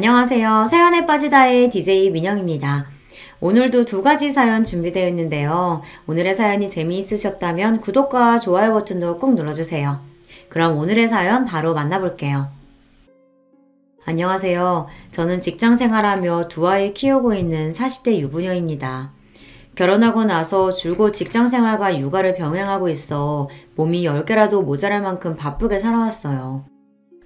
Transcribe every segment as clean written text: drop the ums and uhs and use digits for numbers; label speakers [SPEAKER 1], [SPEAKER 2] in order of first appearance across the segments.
[SPEAKER 1] 안녕하세요. 사연에 빠지다의 DJ 민영입니다. 오늘도 두 가지 사연 준비되어 있는데요. 오늘의 사연이 재미있으셨다면 구독과 좋아요 버튼도 꼭 눌러주세요. 그럼 오늘의 사연 바로 만나볼게요. 안녕하세요. 저는 직장 생활하며 두 아이 키우고 있는 40대 유부녀입니다. 결혼하고 나서 줄곧 직장 생활과 육아를 병행하고 있어 몸이 10개라도 모자랄 만큼 바쁘게 살아왔어요.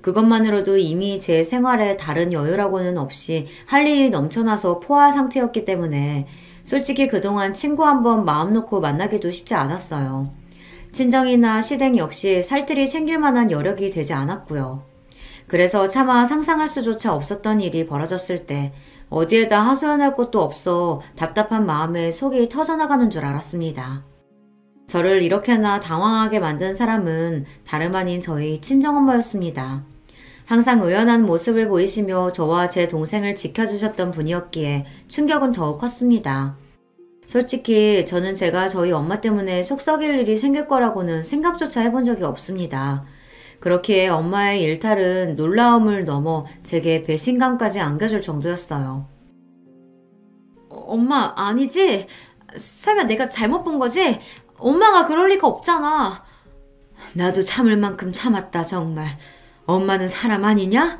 [SPEAKER 1] 그것만으로도 이미 제 생활에 다른 여유라고는 없이 할 일이 넘쳐나서 포화 상태였기 때문에 솔직히 그동안 친구 한번 마음 놓고 만나기도 쉽지 않았어요. 친정이나 시댁 역시 살뜰히 챙길 만한 여력이 되지 않았고요. 그래서 차마 상상할 수조차 없었던 일이 벌어졌을 때 어디에다 하소연할 곳도 없어 답답한 마음에 속이 터져나가는 줄 알았습니다. 저를 이렇게나 당황하게 만든 사람은 다름 아닌 저희 친정엄마였습니다. 항상 의연한 모습을 보이시며 저와 제 동생을 지켜주셨던 분이었기에 충격은 더욱 컸습니다. 솔직히 저는 제가 저희 엄마 때문에 속 썩일 일이 생길 거라고는 생각조차 해본 적이 없습니다. 그렇기에 엄마의 일탈은 놀라움을 넘어 제게 배신감까지 안겨줄 정도였어요. 엄마, 아니지? 설마 내가 잘못 본 거지? 엄마가 그럴 리가 없잖아. 나도 참을 만큼 참았다, 정말. 엄마는 사람 아니냐?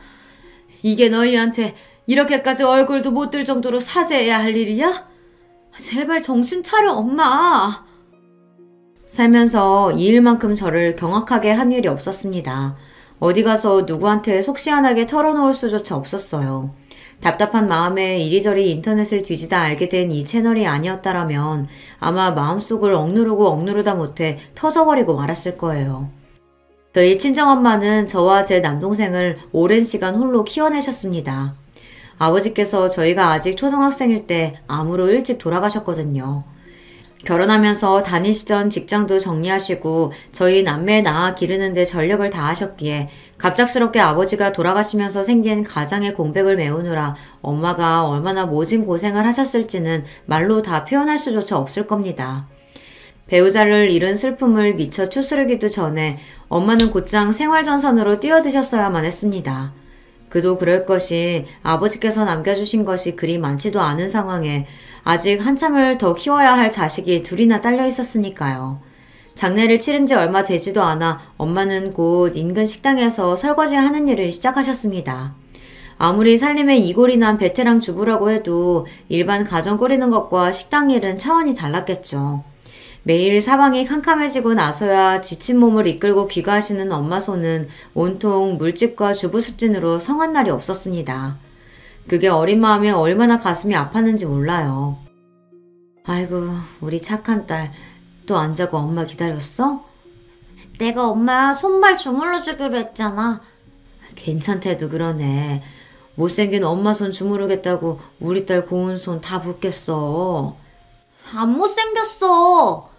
[SPEAKER 1] 이게 너희한테 이렇게까지 얼굴도 못 들 정도로 사죄해야 할 일이야? 제발 정신 차려, 엄마. 살면서 이 일만큼 저를 경악하게 한 일이 없었습니다. 어디 가서 누구한테 속 시원하게 털어놓을 수조차 없었어요. 답답한 마음에 이리저리 인터넷을 뒤지다 알게 된 이 채널이 아니었다라면 아마 마음속을 억누르다 못해 터져버리고 말았을 거예요. 저희 친정엄마는 저와 제 남동생을 오랜 시간 홀로 키워내셨습니다. 아버지께서 저희가 아직 초등학생일 때 암으로 일찍 돌아가셨거든요. 결혼하면서 다니시던 직장도 정리하시고 저희 남매 낳아 기르는 데 전력을 다하셨기에 갑작스럽게 아버지가 돌아가시면서 생긴 가장의 공백을 메우느라 엄마가 얼마나 모진 고생을 하셨을지는 말로 다 표현할 수조차 없을 겁니다. 배우자를 잃은 슬픔을 미처 추스르기도 전에 엄마는 곧장 생활전선으로 뛰어드셨어야만 했습니다. 그도 그럴 것이 아버지께서 남겨주신 것이 그리 많지도 않은 상황에 아직 한참을 더 키워야 할 자식이 둘이나 딸려 있었으니까요. 장례를 치른 지 얼마 되지도 않아 엄마는 곧 인근 식당에서 설거지 하는 일을 시작하셨습니다. 아무리 살림에 이골이 난 베테랑 주부라고 해도 일반 가정 꾸리는 것과 식당 일은 차원이 달랐겠죠. 매일 사방이 캄캄해지고 나서야 지친 몸을 이끌고 귀가하시는 엄마 손은 온통 물집과 주부습진으로 성한 날이 없었습니다. 그게 어린 마음에 얼마나 가슴이 아팠는지 몰라요. 아이고, 우리 착한 딸, 또 안 자고 엄마 기다렸어? 내가 엄마 손발 주물러 주기로 했잖아. 괜찮대도 그러네. 못생긴 엄마 손 주무르겠다고 우리 딸 고운 손 다 붓겠어. 안 못생겼어.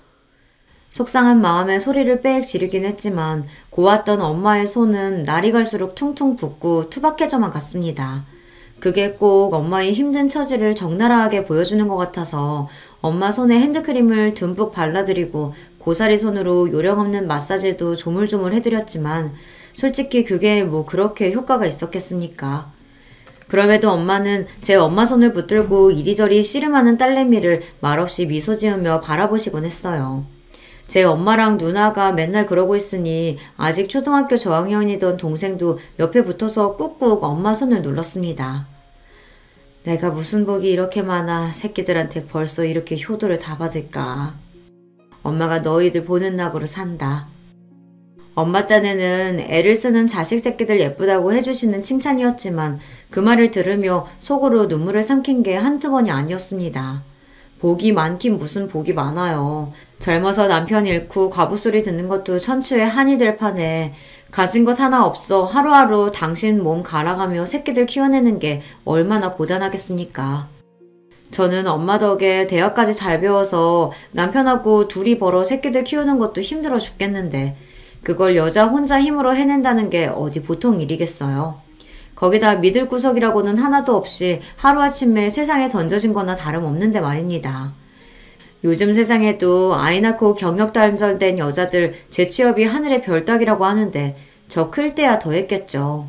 [SPEAKER 1] 속상한 마음에 소리를 빽 지르긴 했지만 고왔던 엄마의 손은 날이 갈수록 퉁퉁 붓고 투박해져만 갔습니다. 그게 꼭 엄마의 힘든 처지를 적나라하게 보여주는 것 같아서 엄마 손에 핸드크림을 듬뿍 발라드리고 고사리 손으로 요령없는 마사지도 조물조물 해드렸지만 솔직히 그게 뭐 그렇게 효과가 있었겠습니까? 그럼에도 엄마는 제 엄마 손을 붙들고 이리저리 씨름하는 딸내미를 말없이 미소 지으며 바라보시곤 했어요. 제 엄마랑 누나가 맨날 그러고 있으니 아직 초등학교 저학년이던 동생도 옆에 붙어서 꾹꾹 엄마 손을 눌렀습니다. 내가 무슨 복이 이렇게 많아 새끼들한테 벌써 이렇게 효도를 다 받을까. 엄마가 너희들 보는 낙으로 산다. 엄마 딴에는 애를 쓰는 자식 새끼들 예쁘다고 해주시는 칭찬이었지만 그 말을 들으며 속으로 눈물을 삼킨 게 한두 번이 아니었습니다. 복이 많긴 무슨 복이 많아요. 젊어서 남편 잃고 과부소리 듣는 것도 천추의 한이 될 판에 가진 것 하나 없어 하루하루 당신 몸 갈아가며 새끼들 키워내는 게 얼마나 고단하겠습니까? 저는 엄마 덕에 대학까지 잘 배워서 남편하고 둘이 벌어 새끼들 키우는 것도 힘들어 죽겠는데 그걸 여자 혼자 힘으로 해낸다는 게 어디 보통 일이겠어요. 거기다 믿을 구석이라고는 하나도 없이 하루아침에 세상에 던져진 거나 다름없는데 말입니다. 요즘 세상에도 아이 낳고 경력 단절된 여자들 재취업이 하늘의 별 따기라고 하는데 저 클 때야 더 했겠죠.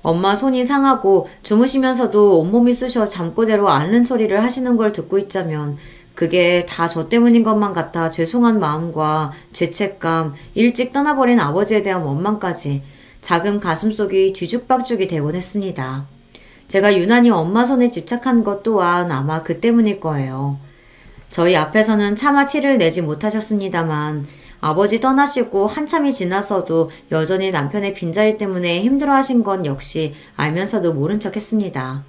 [SPEAKER 1] 엄마 손이 상하고 주무시면서도 온몸이 쑤셔 잠꼬대로 앓는 소리를 하시는 걸 듣고 있자면 그게 다 저 때문인 것만 같아 죄송한 마음과 죄책감, 일찍 떠나버린 아버지에 대한 원망까지 작은 가슴속이 뒤죽박죽이 되곤 했습니다. 제가 유난히 엄마 손에 집착한 것 또한 아마 그 때문일 거예요. 저희 앞에서는 차마 티를 내지 못하셨습니다만 아버지 떠나시고 한참이 지나서도 여전히 남편의 빈자리 때문에 힘들어하신 건 역시 알면서도 모른 척 했습니다.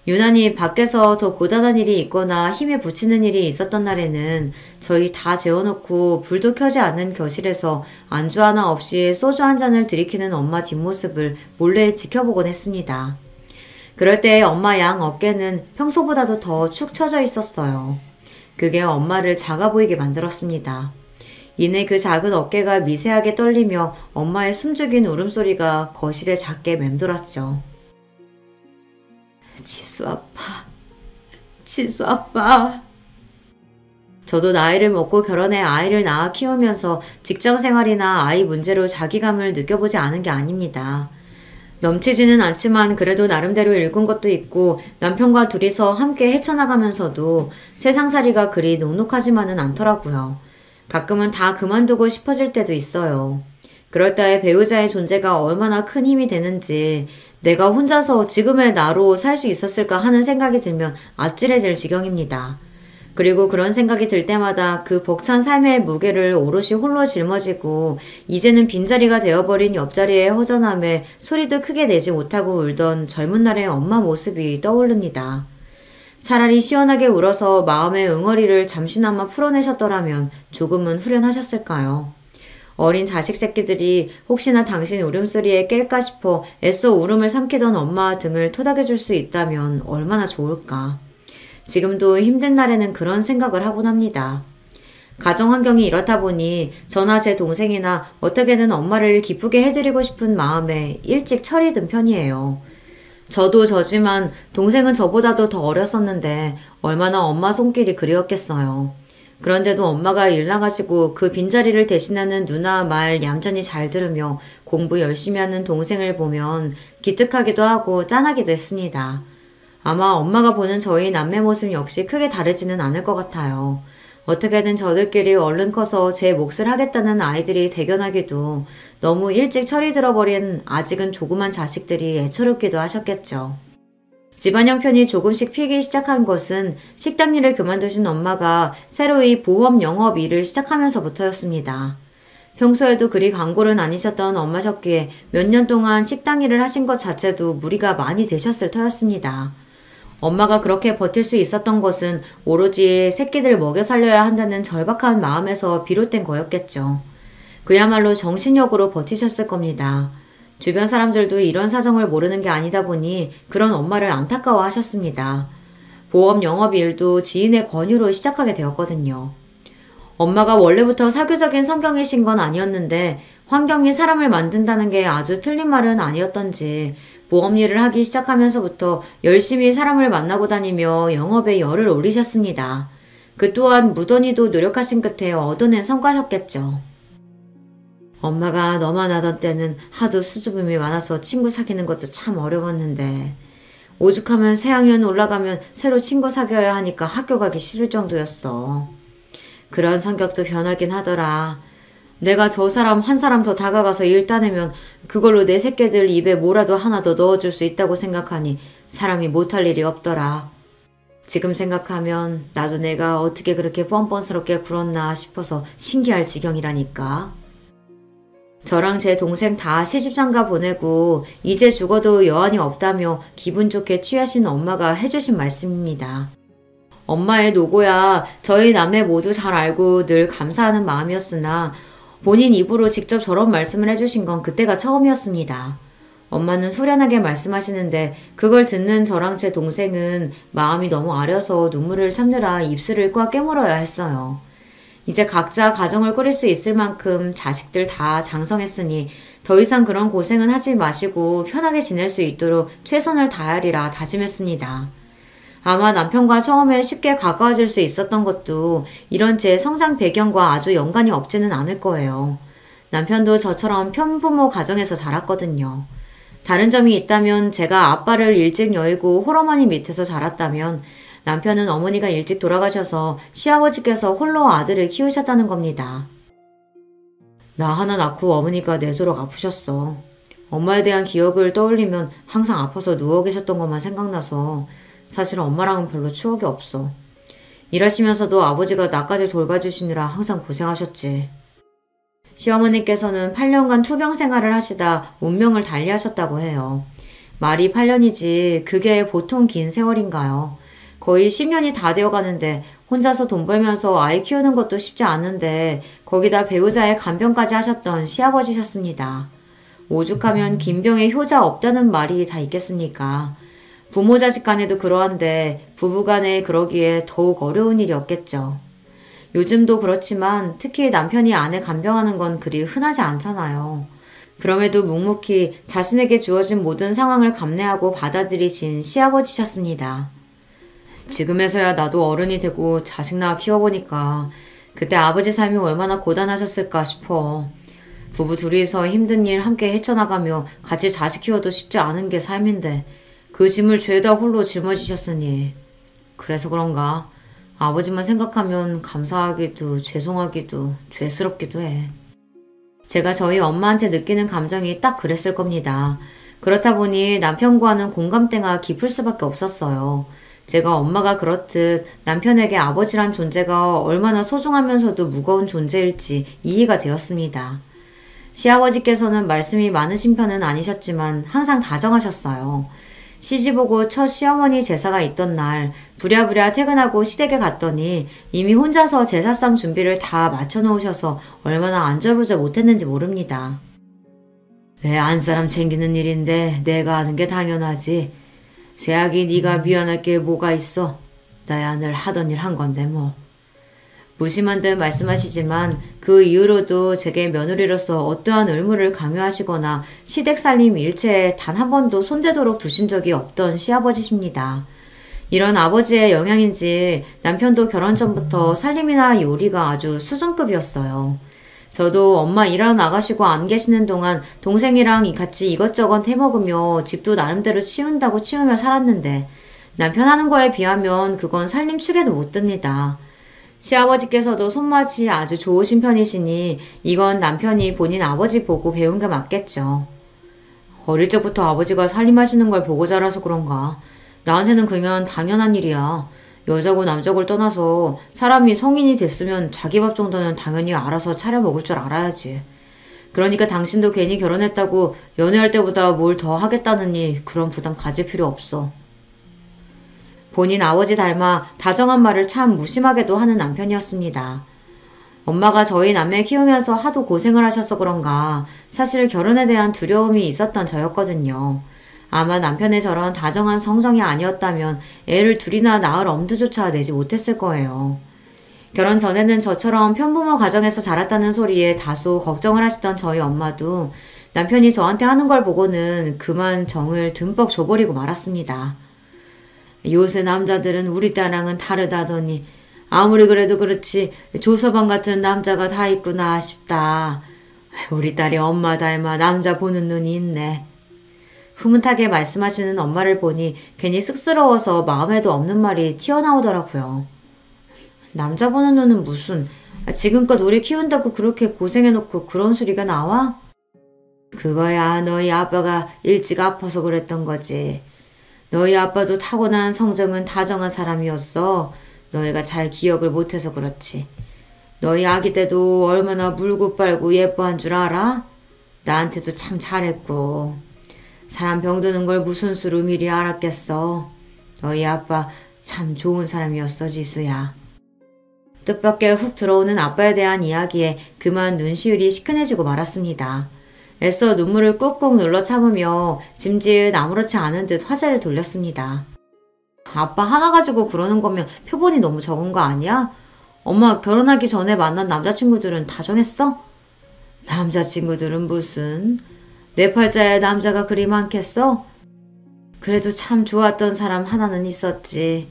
[SPEAKER 1] 유난히 밖에서 더 고단한 일이 있거나 힘에 부치는 일이 있었던 날에는 저희 다 재워놓고 불도 켜지 않는 교실에서 안주 하나 없이 소주 한 잔을 들이키는 엄마 뒷모습을 몰래 지켜보곤 했습니다. 그럴 때 엄마 양 어깨는 평소보다도 더 축 처져 있었어요. 그게 엄마를 작아 보이게 만들었습니다. 이내 그 작은 어깨가 미세하게 떨리며 엄마의 숨죽인 울음소리가 거실에 작게 맴돌았죠. 지수 아빠, 지수 아빠. 저도 나이를 먹고 결혼해 아이를 낳아 키우면서 직장생활이나 아이 문제로 자기감을 느껴보지 않은 게 아닙니다. 넘치지는 않지만 그래도 나름대로 읽은 것도 있고 남편과 둘이서 함께 헤쳐나가면서도 세상살이가 그리 녹록하지만은 않더라고요. 가끔은 다 그만두고 싶어질 때도 있어요. 그럴 때 배우자의 존재가 얼마나 큰 힘이 되는지 내가 혼자서 지금의 나로 살 수 있었을까 하는 생각이 들면 아찔해질 지경입니다. 그리고 그런 생각이 들 때마다 그 벅찬 삶의 무게를 오롯이 홀로 짊어지고 이제는 빈자리가 되어버린 옆자리의 허전함에 소리도 크게 내지 못하고 울던 젊은 날의 엄마 모습이 떠오릅니다. 차라리 시원하게 울어서 마음의 응어리를 잠시나마 풀어내셨더라면 조금은 후련하셨을까요? 어린 자식 새끼들이 혹시나 당신 울음소리에 깰까 싶어 애써 울음을 삼키던 엄마 등을 토닥여줄 수 있다면 얼마나 좋을까. 지금도 힘든 날에는 그런 생각을 하곤 합니다. 가정 환경이 이렇다 보니 저나 제 동생이나 어떻게든 엄마를 기쁘게 해드리고 싶은 마음에 일찍 철이 든 편이에요. 저도 저지만 동생은 저보다도 더 어렸었는데 얼마나 엄마 손길이 그리웠겠어요. 그런데도 엄마가 일 나가시고 그 빈자리를 대신하는 누나 말 얌전히 잘 들으며 공부 열심히 하는 동생을 보면 기특하기도 하고 짠하기도 했습니다. 아마 엄마가 보는 저희 남매 모습 역시 크게 다르지는 않을 것 같아요. 어떻게든 저들끼리 얼른 커서 제 몫을 하겠다는 아이들이 대견하기도 너무 일찍 철이 들어버린 아직은 조그만 자식들이 애처롭기도 하셨겠죠. 집안 형편이 조금씩 피기 시작한 것은 식당 일을 그만두신 엄마가 새로이 보험 영업 일을 시작하면서부터였습니다. 평소에도 그리 강골은 아니셨던 엄마셨기에 몇 년 동안 식당 일을 하신 것 자체도 무리가 많이 되셨을 터였습니다. 엄마가 그렇게 버틸 수 있었던 것은 오로지 새끼들 먹여 살려야 한다는 절박한 마음에서 비롯된 거였겠죠. 그야말로 정신력으로 버티셨을 겁니다. 주변 사람들도 이런 사정을 모르는 게 아니다 보니 그런 엄마를 안타까워 하셨습니다. 보험 영업 일도 지인의 권유로 시작하게 되었거든요. 엄마가 원래부터 사교적인 성격이신 건 아니었는데 환경이 사람을 만든다는 게 아주 틀린 말은 아니었던지 보험 일을 하기 시작하면서부터 열심히 사람을 만나고 다니며 영업에 열을 올리셨습니다. 그 또한 무던히도 노력하신 끝에 얻어낸 성과셨겠죠. 엄마가 너만 하던 때는 하도 수줍음이 많아서 친구 사귀는 것도 참 어려웠는데 오죽하면 새학년 올라가면 새로 친구 사귀어야 하니까 학교 가기 싫을 정도였어. 그런 성격도 변하긴 하더라. 내가 저 사람 한 사람 더 다가가서 일 따내면 그걸로 내 새끼들 입에 뭐라도 하나 더 넣어줄 수 있다고 생각하니 사람이 못할 일이 없더라. 지금 생각하면 나도 내가 어떻게 그렇게 뻔뻔스럽게 굴었나 싶어서 신기할 지경이라니까. 저랑 제 동생 다 시집장가 보내고 이제 죽어도 여한이 없다며 기분 좋게 취하신 엄마가 해주신 말씀입니다. 엄마의 노고야 저희 남매 모두 잘 알고 늘 감사하는 마음이었으나 본인 입으로 직접 저런 말씀을 해주신 건 그때가 처음이었습니다. 엄마는 후련하게 말씀하시는데 그걸 듣는 저랑 제 동생은 마음이 너무 아려서 눈물을 참느라 입술을 꽉 깨물어야 했어요. 이제 각자 가정을 꾸릴 수 있을 만큼 자식들 다 장성했으니 더 이상 그런 고생은 하지 마시고 편하게 지낼 수 있도록 최선을 다하리라 다짐했습니다. 아마 남편과 처음에 쉽게 가까워질 수 있었던 것도 이런 제 성장 배경과 아주 연관이 없지는 않을 거예요. 남편도 저처럼 편부모 가정에서 자랐거든요. 다른 점이 있다면 제가 아빠를 일찍 여의고 홀어머니 밑에서 자랐다면 남편은 어머니가 일찍 돌아가셔서 시아버지께서 홀로 아들을 키우셨다는 겁니다. 나 하나 낳고 어머니가 내도록 아프셨어. 엄마에 대한 기억을 떠올리면 항상 아파서 누워 계셨던 것만 생각나서 사실 엄마랑은 별로 추억이 없어. 일하시면서도 아버지가 나까지 돌봐주시느라 항상 고생하셨지. 시어머니께서는 8년간 투병 생활을 하시다 운명을 달리하셨다고 해요. 말이 8년이지 그게 보통 긴 세월인가요? 거의 10년이 다 되어가는데 혼자서 돈 벌면서 아이 키우는 것도 쉽지 않은데 거기다 배우자의 간병까지 하셨던 시아버지셨습니다. 오죽하면 긴병에 효자 없다는 말이 다 있겠습니까? 부모 자식 간에도 그러한데 부부 간에 그러기에 더욱 어려운 일이었겠죠. 요즘도 그렇지만 특히 남편이 아내 간병하는 건 그리 흔하지 않잖아요. 그럼에도 묵묵히 자신에게 주어진 모든 상황을 감내하고 받아들이신 시아버지셨습니다. 지금에서야 나도 어른이 되고 자식 낳아 키워보니까 그때 아버지 삶이 얼마나 고단하셨을까 싶어. 부부 둘이서 힘든 일 함께 헤쳐나가며 같이 자식 키워도 쉽지 않은 게 삶인데 그 짐을 죄다 홀로 짊어지셨으니 그래서 그런가 아버지만 생각하면 감사하기도 죄송하기도 죄스럽기도 해. 제가 저희 엄마한테 느끼는 감정이 딱 그랬을 겁니다. 그렇다 보니 남편과는 공감대가 깊을 수밖에 없었어요. 제가 엄마가 그렇듯 남편에게 아버지란 존재가 얼마나 소중하면서도 무거운 존재일지 이해가 되었습니다. 시아버지께서는 말씀이 많으신 편은 아니셨지만 항상 다정하셨어요. 시집오고 첫 시어머니 제사가 있던 날 부랴부랴 퇴근하고 시댁에 갔더니 이미 혼자서 제사상 준비를 다 맞춰놓으셔서 얼마나 안절부절 못했는지 모릅니다. 내 안사람 챙기는 일인데 내가 하는 게 당연하지. 새아기 네가 미안할 게 뭐가 있어. 나야 늘 하던 일 한 건데 뭐. 무심한 듯 말씀하시지만 그 이후로도 제게 며느리로서 어떠한 의무를 강요하시거나 시댁 살림 일체에 단 한 번도 손대도록 두신 적이 없던 시아버지십니다. 이런 아버지의 영향인지 남편도 결혼 전부터 살림이나 요리가 아주 수준급이었어요. 저도 엄마 일하러 나가시고 안 계시는 동안 동생이랑 같이 이것저것 해먹으며 집도 나름대로 치운다고 치우며 살았는데 남편 하는 거에 비하면 그건 살림 축에도 못 듭니다. 시아버지께서도 손맛이 아주 좋으신 편이시니 이건 남편이 본인 아버지 보고 배운 게 맞겠죠. 어릴 적부터 아버지가 살림하시는 걸 보고 자라서 그런가. 나한테는 그냥 당연한 일이야. 여자고 남자고를 떠나서 사람이 성인이 됐으면 자기 밥 정도는 당연히 알아서 차려 먹을 줄 알아야지. 그러니까 당신도 괜히 결혼했다고 연애할 때보다 뭘 더 하겠다느니 그런 부담 가질 필요 없어. 본인 아버지 닮아 다정한 말을 참 무심하게도 하는 남편이었습니다. 엄마가 저희 남매 키우면서 하도 고생을 하셔서 그런가 사실 결혼에 대한 두려움이 있었던 저였거든요. 아마 남편의 저런 다정한 성정이 아니었다면 애를 둘이나 낳을 엄두조차 내지 못했을 거예요. 결혼 전에는 저처럼 편부모 가정에서 자랐다는 소리에 다소 걱정을 하시던 저희 엄마도 남편이 저한테 하는 걸 보고는 그만 정을 듬뿍 줘버리고 말았습니다. 요새 남자들은 우리 딸랑은 다르다더니 아무리 그래도 그렇지 조서방 같은 남자가 다 있구나 싶다. 우리 딸이 엄마 닮아 남자 보는 눈이 있네. 흐뭇하게 말씀하시는 엄마를 보니 괜히 쑥스러워서 마음에도 없는 말이 튀어나오더라고요. 남자 보는 눈은 무슨, 지금껏 우리 키운다고 그렇게 고생해놓고 그런 소리가 나와? 그거야 너희 아빠가 일찍 아파서 그랬던 거지. 너희 아빠도 타고난 성정은 다정한 사람이었어. 너희가 잘 기억을 못해서 그렇지. 너희 아기 때도 얼마나 물고 빨고 예뻐한 줄 알아? 나한테도 참 잘했고. 사람 병드는 걸 무슨 수로 미리 알았겠어. 너희 아빠 참 좋은 사람이었어, 지수야. 뜻밖의 훅 들어오는 아빠에 대한 이야기에 그만 눈시울이 시큰해지고 말았습니다. 애써 눈물을 꾹꾹 눌러 참으며 짐짓 아무렇지 않은 듯 화제를 돌렸습니다. 아빠 하나 가지고 그러는 거면 표본이 너무 적은 거 아니야? 엄마 결혼하기 전에 만난 남자친구들은 다 정했어? 남자친구들은 무슨... 내 팔자에 남자가 그리 많겠어? 그래도 참 좋았던 사람 하나는 있었지.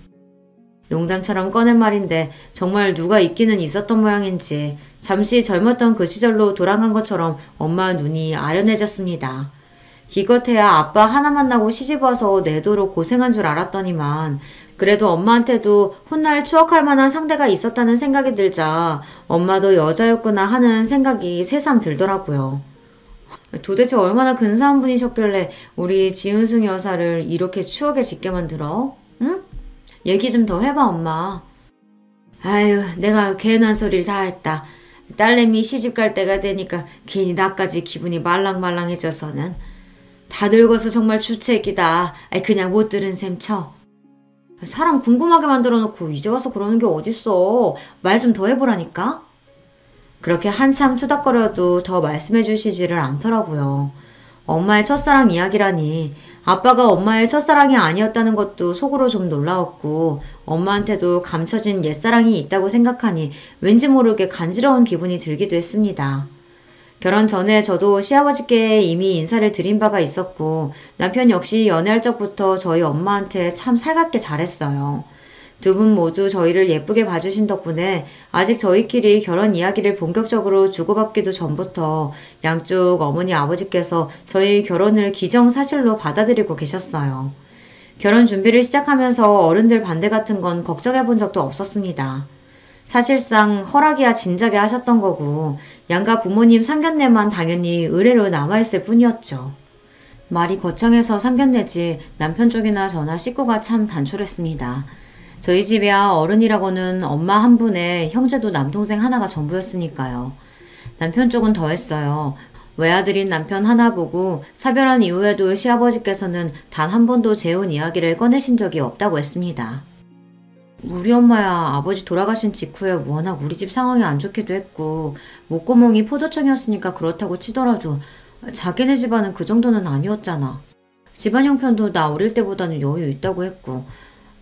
[SPEAKER 1] 농담처럼 꺼낸 말인데 정말 누가 있기는 있었던 모양인지 잠시 젊었던 그 시절로 돌아간 것처럼 엄마 눈이 아련해졌습니다. 기껏해야 아빠 하나 만나고 시집와서 내도록 고생한 줄 알았더니만 그래도 엄마한테도 훗날 추억할 만한 상대가 있었다는 생각이 들자 엄마도 여자였구나 하는 생각이 새삼 들더라고요. 도대체 얼마나 근사한 분이셨길래 우리 지은승 여사를 이렇게 추억에 짓게 만들어? 응? 얘기 좀 더 해봐, 엄마. 아유, 내가 괜한 소리를 다 했다. 딸내미 시집 갈 때가 되니까 괜히 나까지 기분이 말랑말랑해져서는. 다 늙어서 정말 주책이다. 그냥 못 들은 셈 쳐. 사람 궁금하게 만들어놓고 이제 와서 그러는 게 어딨어. 말 좀 더 해보라니까. 그렇게 한참 투닥거려도 더 말씀해 주시지를 않더라고요. 엄마의 첫사랑 이야기라니 아빠가 엄마의 첫사랑이 아니었다는 것도 속으로 좀 놀라웠고 엄마한테도 감춰진 옛사랑이 있다고 생각하니 왠지 모르게 간지러운 기분이 들기도 했습니다. 결혼 전에 저도 시아버지께 이미 인사를 드린 바가 있었고 남편 역시 연애할 적부터 저희 엄마한테 참 살갑게 잘했어요. 두 분 모두 저희를 예쁘게 봐주신 덕분에 아직 저희끼리 결혼 이야기를 본격적으로 주고받기도 전부터 양쪽 어머니 아버지께서 저희 결혼을 기정사실로 받아들이고 계셨어요. 결혼 준비를 시작하면서 어른들 반대 같은 건 걱정해 본 적도 없었습니다. 사실상 허락이야 진작에 하셨던 거고 양가 부모님 상견례만 당연히 의례로 남아있을 뿐이었죠. 말이 거창해서 상견례지 남편 쪽이나 저나 식구가 참 단촐했습니다. 저희 집이야 어른이라고는 엄마 한 분에 형제도 남동생 하나가 전부였으니까요. 남편 쪽은 더했어요. 외아들인 남편 하나 보고 사별한 이후에도 시아버지께서는 단 한 번도 재혼 이야기를 꺼내신 적이 없다고 했습니다. 우리 엄마야 아버지 돌아가신 직후에 워낙 우리 집 상황이 안 좋기도 했고 목구멍이 포도청이었으니까 그렇다고 치더라도 자기네 집안은 그 정도는 아니었잖아. 집안 형편도 나 어릴 때보다는 여유 있다고 했고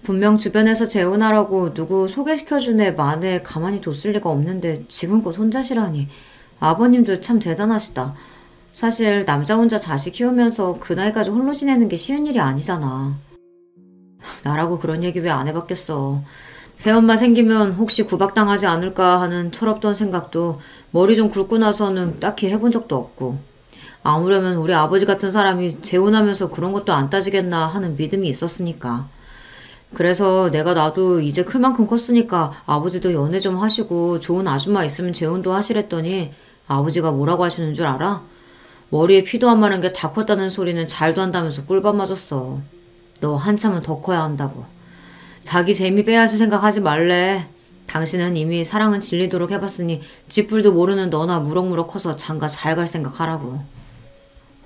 [SPEAKER 1] 분명 주변에서 재혼하라고 누구 소개시켜준 애 만에 가만히 뒀을 리가 없는데 지금껏 혼자시라니. 아버님도 참 대단하시다. 사실 남자 혼자 자식 키우면서 그 나이까지 홀로 지내는 게 쉬운 일이 아니잖아. 나라고 그런 얘기 왜 안 해봤겠어. 새엄마 생기면 혹시 구박당하지 않을까 하는 철없던 생각도 머리 좀 굵고 나서는 딱히 해본 적도 없고 아무려면 우리 아버지 같은 사람이 재혼하면서 그런 것도 안 따지겠나 하는 믿음이 있었으니까. 그래서 내가 나도 이제 클 만큼 컸으니까 아버지도 연애 좀 하시고 좋은 아줌마 있으면 재혼도 하시랬더니 아버지가 뭐라고 하시는 줄 알아? 머리에 피도 안 마른 게 다 컸다는 소리는 잘도 한다면서 꿀밤 맞았어. 너 한참은 더 커야 한다고. 자기 재미 빼앗을 생각하지 말래. 당신은 이미 사랑은 질리도록 해봤으니 쥐뿔도 모르는 너나 무럭무럭 커서 장가 잘 갈 생각하라고.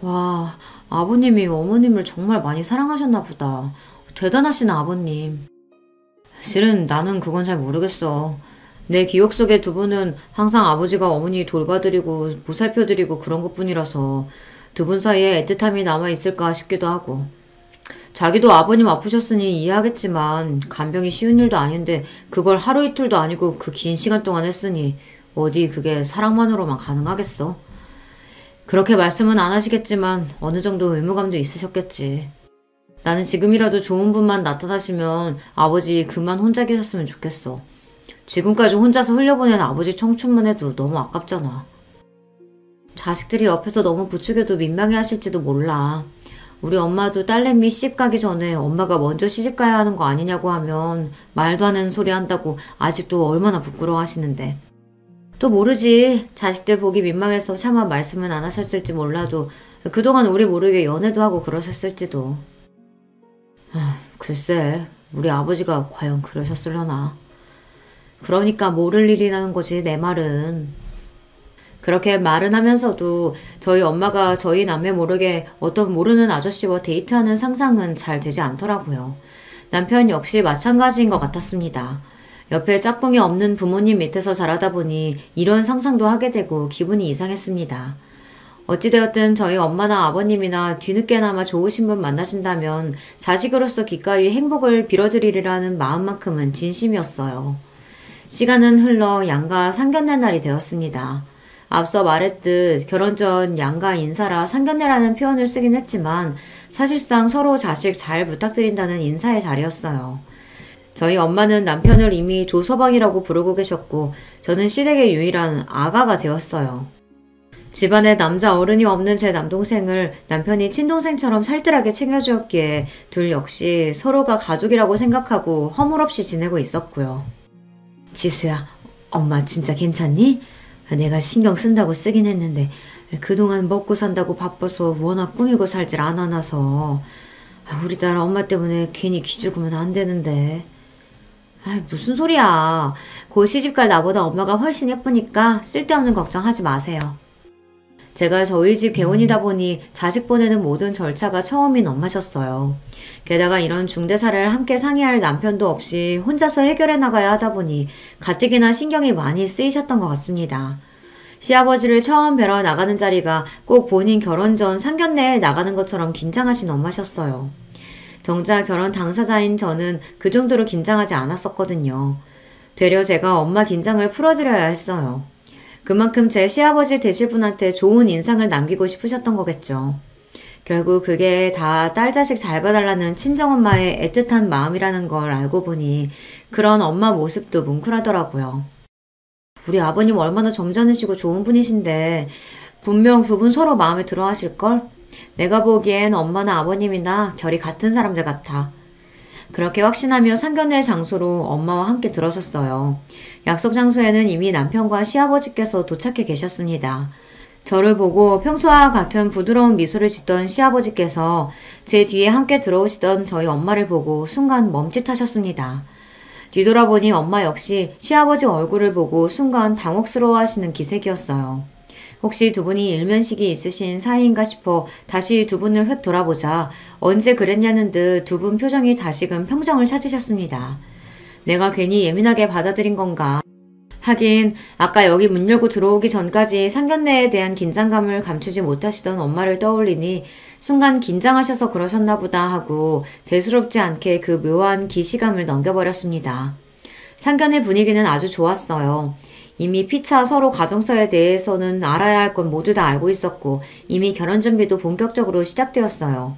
[SPEAKER 1] 와, 아버님이 어머님을 정말 많이 사랑하셨나 보다. 대단하신 아버님. 실은 나는 그건 잘 모르겠어. 내 기억 속의 두 분은 항상 아버지가 어머니 돌봐드리고 보살펴드리고 그런 것뿐이라서 두 분 사이에 애틋함이 남아있을까 싶기도 하고. 자기도 아버님 아프셨으니 이해하겠지만 간병이 쉬운 일도 아닌데 그걸 하루 이틀도 아니고 그 긴 시간 동안 했으니 어디 그게 사랑만으로만 가능하겠어? 그렇게 말씀은 안 하시겠지만 어느 정도 의무감도 있으셨겠지. 나는 지금이라도 좋은 분만 나타나시면 아버지 그만 혼자 계셨으면 좋겠어. 지금까지 혼자서 흘려보낸 아버지 청춘만 해도 너무 아깝잖아. 자식들이 옆에서 너무 부추겨도 민망해 하실지도 몰라. 우리 엄마도 딸내미 시집 가기 전에 엄마가 먼저 시집 가야 하는 거 아니냐고 하면 말도 안 하는 소리 한다고 아직도 얼마나 부끄러워 하시는데. 또 모르지. 자식들 보기 민망해서 차마 말씀은 안 하셨을지 몰라도 그동안 우리 모르게 연애도 하고 그러셨을지도. 글쎄, 우리 아버지가 과연 그러셨으려나. 그러니까 모를 일이라는 거지, 내 말은. 그렇게 말은 하면서도 저희 엄마가 저희 남매 모르게 어떤 모르는 아저씨와 데이트하는 상상은 잘 되지 않더라고요. 남편 역시 마찬가지인 것 같았습니다. 옆에 짝꿍이 없는 부모님 밑에서 자라다 보니 이런 상상도 하게 되고 기분이 이상했습니다. 어찌되었든 저희 엄마나 아버님이나 뒤늦게나마 좋으신 분 만나신다면 자식으로서 기꺼이 행복을 빌어드리리라는 마음만큼은 진심이었어요. 시간은 흘러 양가 상견례 날이 되었습니다. 앞서 말했듯 결혼 전 양가 인사라 상견례라는 표현을 쓰긴 했지만 사실상 서로 자식 잘 부탁드린다는 인사의 자리였어요. 저희 엄마는 남편을 이미 조서방이라고 부르고 계셨고 저는 시댁의 유일한 아가가 되었어요. 집안에 남자 어른이 없는 제 남동생을 남편이 친동생처럼 살뜰하게 챙겨주었기에 둘 역시 서로가 가족이라고 생각하고 허물없이 지내고 있었고요. 지수야, 엄마 진짜 괜찮니? 내가 신경 쓴다고 쓰긴 했는데 그동안 먹고 산다고 바빠서 워낙 꾸미고 살질 않아놔서 우리 딸 엄마 때문에 괜히 기죽으면 안 되는데. 무슨 소리야. 곧 시집갈 나보다 엄마가 훨씬 예쁘니까 쓸데없는 걱정하지 마세요. 제가 저희 집 개혼이다 보니 자식 보내는 모든 절차가 처음인 엄마셨어요. 게다가 이런 중대사를 함께 상의할 남편도 없이 혼자서 해결해 나가야 하다 보니 가뜩이나 신경이 많이 쓰이셨던 것 같습니다. 시아버지를 처음 뵈러 나가는 자리가 꼭 본인 결혼 전 상견례에 나가는 것처럼 긴장하신 엄마셨어요. 정작 결혼 당사자인 저는 그 정도로 긴장하지 않았었거든요. 되려 제가 엄마 긴장을 풀어드려야 했어요. 그만큼 제 시아버지 되실 분한테 좋은 인상을 남기고 싶으셨던 거겠죠. 결국 그게 다 딸 자식 잘 봐달라는 친정엄마의 애틋한 마음이라는 걸 알고 보니 그런 엄마 모습도 뭉클하더라고요. 우리 아버님 얼마나 점잖으시고 좋은 분이신데 분명 두 분 서로 마음에 들어 하실걸? 내가 보기엔 엄마나 아버님이나 결이 같은 사람들 같아. 그렇게 확신하며 상견례 장소로 엄마와 함께 들어섰어요. 약속 장소에는 이미 남편과 시아버지께서 도착해 계셨습니다. 저를 보고 평소와 같은 부드러운 미소를 짓던 시아버지께서 제 뒤에 함께 들어오시던 저희 엄마를 보고 순간 멈칫하셨습니다. 뒤돌아보니 엄마 역시 시아버지 얼굴을 보고 순간 당혹스러워하시는 기색이었어요. 혹시 두 분이 일면식이 있으신 사이인가 싶어 다시 두 분을 휙 돌아보자 언제 그랬냐는 듯 두 분 표정이 다시금 평정을 찾으셨습니다. 내가 괜히 예민하게 받아들인 건가? 하긴 아까 여기 문 열고 들어오기 전까지 상견례에 대한 긴장감을 감추지 못하시던 엄마를 떠올리니 순간 긴장하셔서 그러셨나 보다 하고 대수롭지 않게 그 묘한 기시감을 넘겨버렸습니다. 상견례 분위기는 아주 좋았어요. 이미 피차 서로 가정사에 대해서는 알아야 할 건 모두 다 알고 있었고 이미 결혼 준비도 본격적으로 시작되었어요.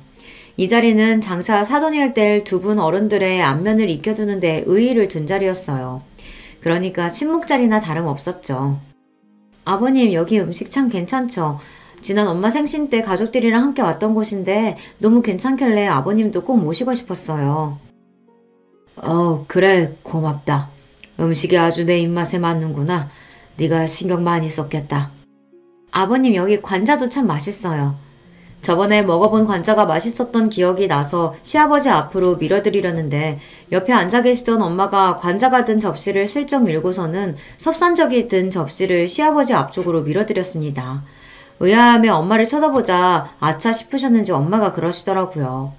[SPEAKER 1] 이 자리는 장차 사돈일 때 두 분 어른들의 안면을 익혀두는 데 의의를 둔 자리였어요. 그러니까 친목 자리나 다름없었죠. 아버님 여기 음식 참 괜찮죠? 지난 엄마 생신 때 가족들이랑 함께 왔던 곳인데 너무 괜찮길래 아버님도 꼭 모시고 싶었어요. 그래 고맙다. 음식이 아주 내 입맛에 맞는구나. 네가 신경 많이 썼겠다. 아버님 여기 관자도 참 맛있어요. 저번에 먹어본 관자가 맛있었던 기억이 나서 시아버지 앞으로 밀어드리려는데 옆에 앉아 계시던 엄마가 관자가 든 접시를 슬쩍 밀고서는 섭산적이 든 접시를 시아버지 앞쪽으로 밀어드렸습니다. 의아함에 엄마를 쳐다보자 아차 싶으셨는지 엄마가 그러시더라고요.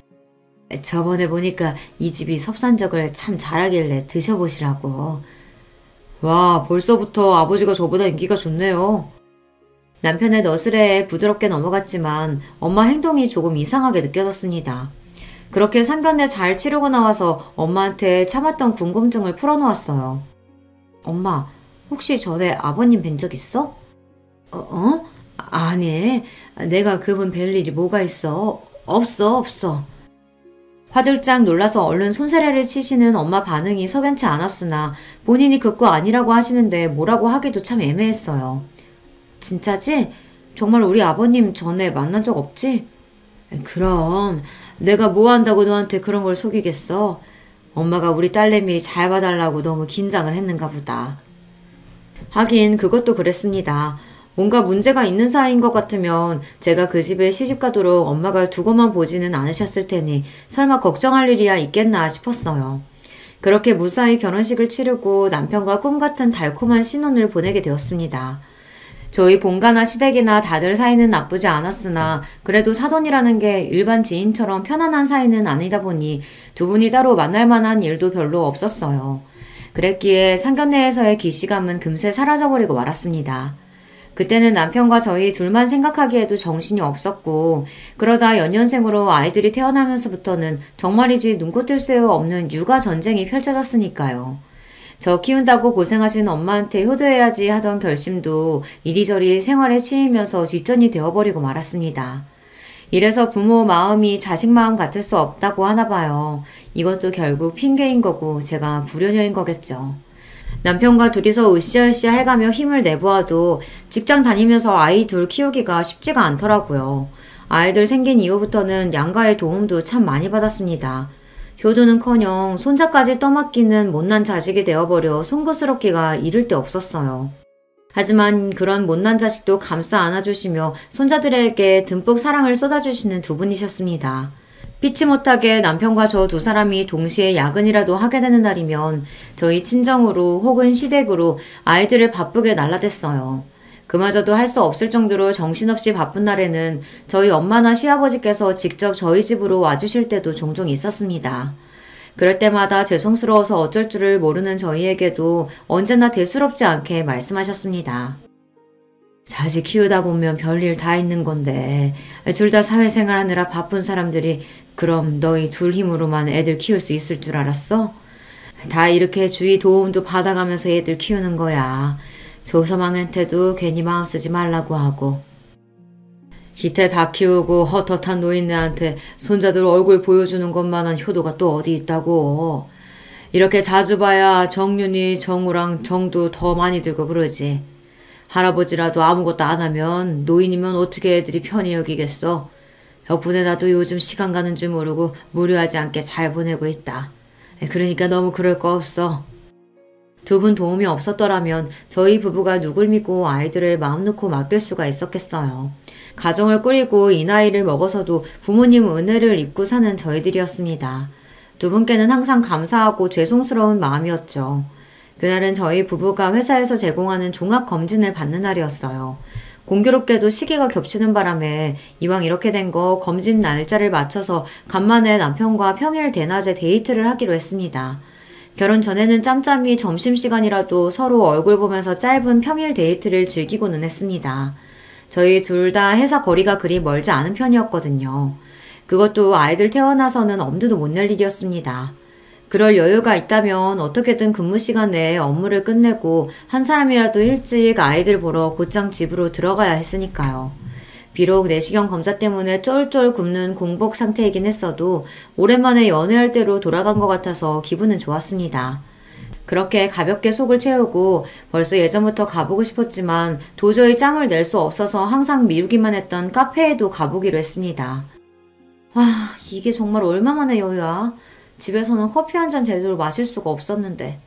[SPEAKER 1] 저번에 보니까 이 집이 섭산적을 참 잘하길래 드셔보시라고. 와, 벌써부터 아버지가 저보다 인기가 좋네요. 남편의 너스레에 부드럽게 넘어갔지만 엄마 행동이 조금 이상하게 느껴졌습니다. 그렇게 상견례 잘 치르고 나와서 엄마한테 참았던 궁금증을 풀어놓았어요. 엄마, 혹시 전에 아버님 뵌 적 있어? 아니, 내가 그분 뵐 일이 뭐가 있어? 없어. 화들짝 놀라서 얼른 손사래를 치시는 엄마 반응이 석연치 않았으나 본인이 그거 아니라고 하시는데 뭐라고 하기도 참 애매했어요. 진짜지? 정말 우리 아버님 전에 만난 적 없지? 그럼 내가 뭐 한다고 너한테 그런 걸 속이겠어? 엄마가 우리 딸내미 잘 봐달라고 너무 긴장을 했는가 보다. 하긴 그것도 그랬습니다. 뭔가 문제가 있는 사이인 것 같으면 제가 그 집에 시집가도록 엄마가 두고만 보지는 않으셨을 테니 설마 걱정할 일이야 있겠나 싶었어요. 그렇게 무사히 결혼식을 치르고 남편과 꿈같은 달콤한 신혼을 보내게 되었습니다. 저희 본가나 시댁이나 다들 사이는 나쁘지 않았으나 그래도 사돈이라는 게 일반 지인처럼 편안한 사이는 아니다 보니 두 분이 따로 만날 만한 일도 별로 없었어요. 그랬기에 상견례에서의 기시감은 금세 사라져버리고 말았습니다. 그때는 남편과 저희 둘만 생각하기에도 정신이 없었고 그러다 연년생으로 아이들이 태어나면서부터는 정말이지 눈코 뜰 새 없는 육아 전쟁이 펼쳐졌으니까요. 저 키운다고 고생하신 엄마한테 효도해야지 하던 결심도 이리저리 생활에 치이면서 뒷전이 되어버리고 말았습니다. 이래서 부모 마음이 자식 마음 같을 수 없다고 하나 봐요. 이것도 결국 핑계인 거고 제가 불효녀인 거겠죠. 남편과 둘이서 으쌰으쌰 해가며 힘을 내보아도 직장 다니면서 아이 둘 키우기가 쉽지가 않더라고요. 아이들 생긴 이후부터는 양가의 도움도 참 많이 받았습니다. 효도는커녕 손자까지 떠맡기는 못난 자식이 되어버려 송구스럽기가 이를 데 없었어요. 하지만 그런 못난 자식도 감싸 안아주시며 손자들에게 듬뿍 사랑을 쏟아주시는 두 분이셨습니다. 피치 못하게 남편과 저 두 사람이 동시에 야근이라도 하게 되는 날이면 저희 친정으로 혹은 시댁으로 아이들을 바쁘게 날라댔어요. 그마저도 할 수 없을 정도로 정신없이 바쁜 날에는 저희 엄마나 시아버지께서 직접 저희 집으로 와주실 때도 종종 있었습니다. 그럴 때마다 죄송스러워서 어쩔 줄을 모르는 저희에게도 언제나 대수롭지 않게 말씀하셨습니다. 자식 키우다 보면 별일 다 있는 건데 둘 다 사회생활 하느라 바쁜 사람들이 그럼 너희 둘 힘으로만 애들 키울 수 있을 줄 알았어? 다 이렇게 주위 도움도 받아가면서 애들 키우는 거야. 조서망한테도 괜히 마음 쓰지 말라고 하고. 기태 다 키우고 헛헛한 노인네한테 손자들 얼굴 보여주는 것만한 효도가 또 어디 있다고. 이렇게 자주 봐야 정윤이, 정우랑 정도 더 많이 들고 그러지. 할아버지라도 아무것도 안 하면 노인이면 어떻게 애들이 편히 여기겠어. 덕분에 나도 요즘 시간 가는 줄 모르고 무료하지 않게 잘 보내고 있다. 그러니까 너무 그럴 거 없어. 두 분 도움이 없었더라면 저희 부부가 누굴 믿고 아이들을 마음 놓고 맡길 수가 있었겠어요. 가정을 꾸리고 이 나이를 먹어서도 부모님 은혜를 입고 사는 저희들이었습니다. 두 분께는 항상 감사하고 죄송스러운 마음이었죠. 그날은 저희 부부가 회사에서 제공하는 종합검진을 받는 날이었어요. 공교롭게도 시기가 겹치는 바람에 이왕 이렇게 된 거 검진 날짜를 맞춰서 간만에 남편과 평일 대낮에 데이트를 하기로 했습니다. 결혼 전에는 짬짬이 점심시간이라도 서로 얼굴 보면서 짧은 평일 데이트를 즐기고는 했습니다. 저희 둘 다 회사 거리가 그리 멀지 않은 편이었거든요. 그것도 아이들 태어나서는 엄두도 못 낼 일이었습니다. 그럴 여유가 있다면 어떻게든 근무 시간 내에 업무를 끝내고 한 사람이라도 일찍 아이들 보러 곧장 집으로 들어가야 했으니까요. 비록 내시경 검사 때문에 쫄쫄 굶는 공복 상태이긴 했어도 오랜만에 연애할 때로 돌아간 것 같아서 기분은 좋았습니다. 그렇게 가볍게 속을 채우고 벌써 예전부터 가보고 싶었지만 도저히 짬을 낼 수 없어서 항상 미루기만 했던 카페에도 가보기로 했습니다. 와, 이게 정말 얼마만의 여유야. 집에서는 커피 한 잔 제대로 마실 수가 없었는데.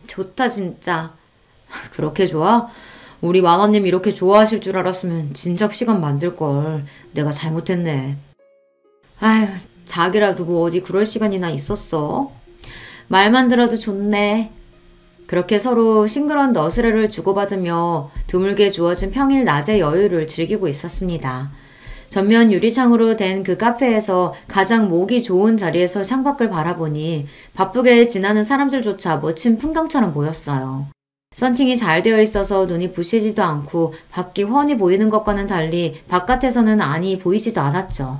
[SPEAKER 1] 좋다 진짜. 그렇게 좋아? 우리 마마님 이렇게 좋아하실 줄 알았으면 진작 시간 만들걸. 내가 잘못했네. 아휴, 자기라도 뭐 어디 그럴 시간이나 있었어? 말만 들어도 좋네. 그렇게 서로 싱그러운 너스레를 주고받으며 드물게 주어진 평일 낮의 여유를 즐기고 있었습니다. 전면 유리창으로 된 그 카페에서 가장 목이 좋은 자리에서 창밖을 바라보니 바쁘게 지나는 사람들조차 멋진 풍경처럼 보였어요. 선팅이 잘 되어 있어서 눈이 부시지도 않고 밖이 훤히 보이는 것과는 달리 바깥에서는 안이 보이지도 않았죠.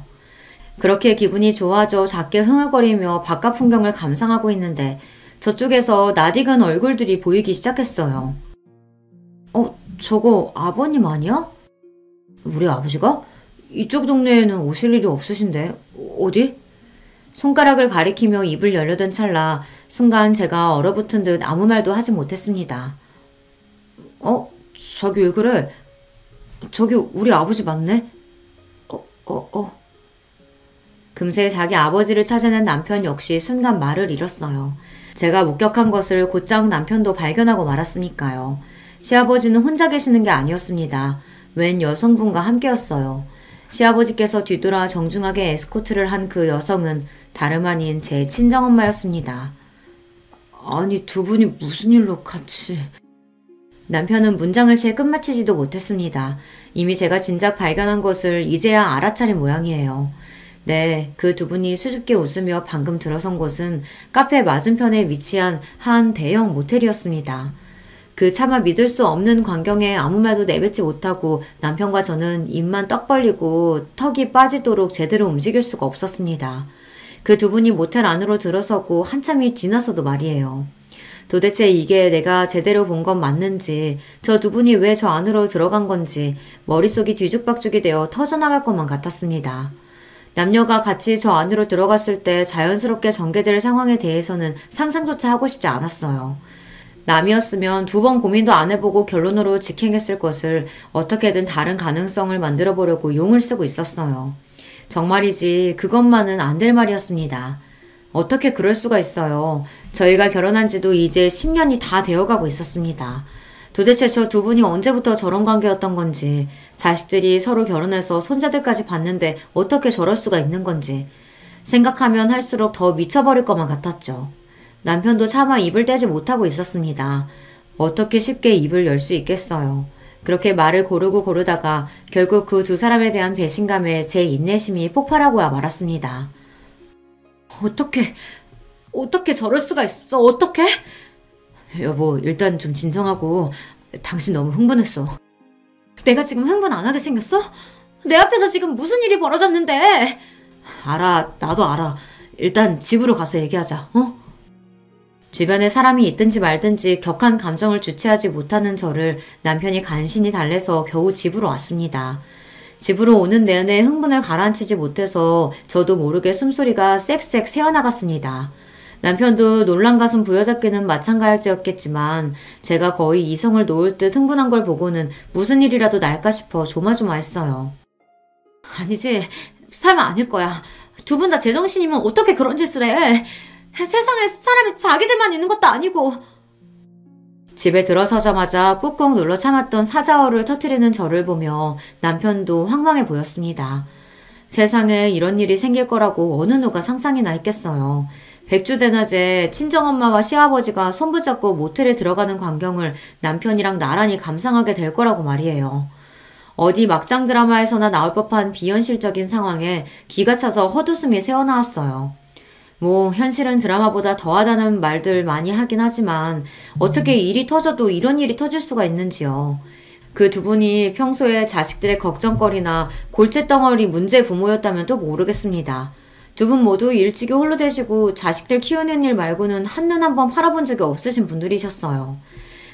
[SPEAKER 1] 그렇게 기분이 좋아져 작게 흥얼거리며 바깥 풍경을 감상하고 있는데 저쪽에서 낯익은 얼굴들이 보이기 시작했어요. 저거 아버님 아니야? 우리 아버지가? 이쪽 동네에는 오실 일이 없으신데 어디? 손가락을 가리키며 입을 열려던 찰나 순간 제가 얼어붙은 듯 아무 말도 하지 못했습니다. 저기 왜 그래? 저기 우리 아버지 맞네? 금세 자기 아버지를 찾아낸 남편 역시 순간 말을 잃었어요. 제가 목격한 것을 곧장 남편도 발견하고 말았으니까요. 시아버지는 혼자 계시는 게 아니었습니다. 웬 여성분과 함께였어요. 시아버지께서 뒤돌아 정중하게 에스코트를 한 그 여성은 다름 아닌 제 친정엄마였습니다. 아니 두 분이 무슨 일로 같이... 남편은 문장을 채 끝마치지도 못했습니다. 이미 제가 진작 발견한 것을 이제야 알아차린 모양이에요. 네, 그 두 분이 수줍게 웃으며 방금 들어선 곳은 카페 맞은편에 위치한 한 대형 모텔이었습니다. 그 차마 믿을 수 없는 광경에 아무 말도 내뱉지 못하고 남편과 저는 입만 떡 벌리고 턱이 빠지도록 제대로 움직일 수가 없었습니다. 그 두 분이 모텔 안으로 들어서고 한참이 지나서도 말이에요. 도대체 이게 내가 제대로 본 건 맞는지, 저 두 분이 왜 저 안으로 들어간 건지 머릿속이 뒤죽박죽이 되어 터져나갈 것만 같았습니다. 남녀가 같이 저 안으로 들어갔을 때 자연스럽게 전개될 상황에 대해서는 상상조차 하고 싶지 않았어요. 남이었으면 2번 고민도 안 해보고 결론으로 직행했을 것을 어떻게든 다른 가능성을 만들어 보려고 용을 쓰고 있었어요. 정말이지 그것만은 안 될 말이었습니다. 어떻게 그럴 수가 있어요. 저희가 결혼한 지도 이제 10년이 다 되어가고 있었습니다. 도대체 저 2분이 언제부터 저런 관계였던 건지, 자식들이 서로 결혼해서 손자들까지 봤는데 어떻게 저럴 수가 있는 건지 생각하면 할수록 더 미쳐버릴 것만 같았죠. 남편도 차마 입을 떼지 못하고 있었습니다. 어떻게 쉽게 입을 열 수 있겠어요. 그렇게 말을 고르고 고르다가 결국 그 2 사람에 대한 배신감에 제 인내심이 폭발하고 말았습니다. 어떻게 저럴 수가 있어? 어떻게? 여보, 일단 좀 진정하고. 당신 너무 흥분했어. 내가 지금 흥분 안 하게 생겼어? 내 앞에서 지금 무슨 일이 벌어졌는데? 알아, 나도 알아. 일단 집으로 가서 얘기하자, 어? 주변에 사람이 있든지 말든지 격한 감정을 주체하지 못하는 저를 남편이 간신히 달래서 겨우 집으로 왔습니다. 집으로 오는 내내 흥분을 가라앉히지 못해서 저도 모르게 숨소리가 쌕쌕 새어나갔습니다. 남편도 놀란 가슴 부여잡기는 마찬가지였겠지만 제가 거의 이성을 놓을 듯 흥분한 걸 보고는 무슨 일이라도 날까 싶어 조마조마했어요. 아니지, 설마 아닐 거야. 2분 다 제정신이면 어떻게 그런 짓을 해. 세상에 사람이 자기들만 있는 것도 아니고. 집에 들어서자마자 꾹꾹 눌러 참았던 사자어를 터뜨리는 저를 보며 남편도 황망해 보였습니다. 세상에 이런 일이 생길 거라고 어느 누가 상상이나 했겠어요. 백주대낮에 친정엄마와 시아버지가 손붙잡고 모텔에 들어가는 광경을 남편이랑 나란히 감상하게 될 거라고 말이에요. 어디 막장 드라마에서나 나올 법한 비현실적인 상황에 기가 차서 헛웃음이 새어나왔어요. 현실은 드라마보다 더하다는 말들 많이 하긴 하지만 어떻게 일이 터져도 이런 일이 터질 수가 있는지요. 그 2분이 평소에 자식들의 걱정거리나 골칫덩어리 문제 부모였다면 또 모르겠습니다. 2분 모두 일찍이 홀로 되시고 자식들 키우는 일 말고는 한눈 한번 팔아본 적이 없으신 분들이셨어요.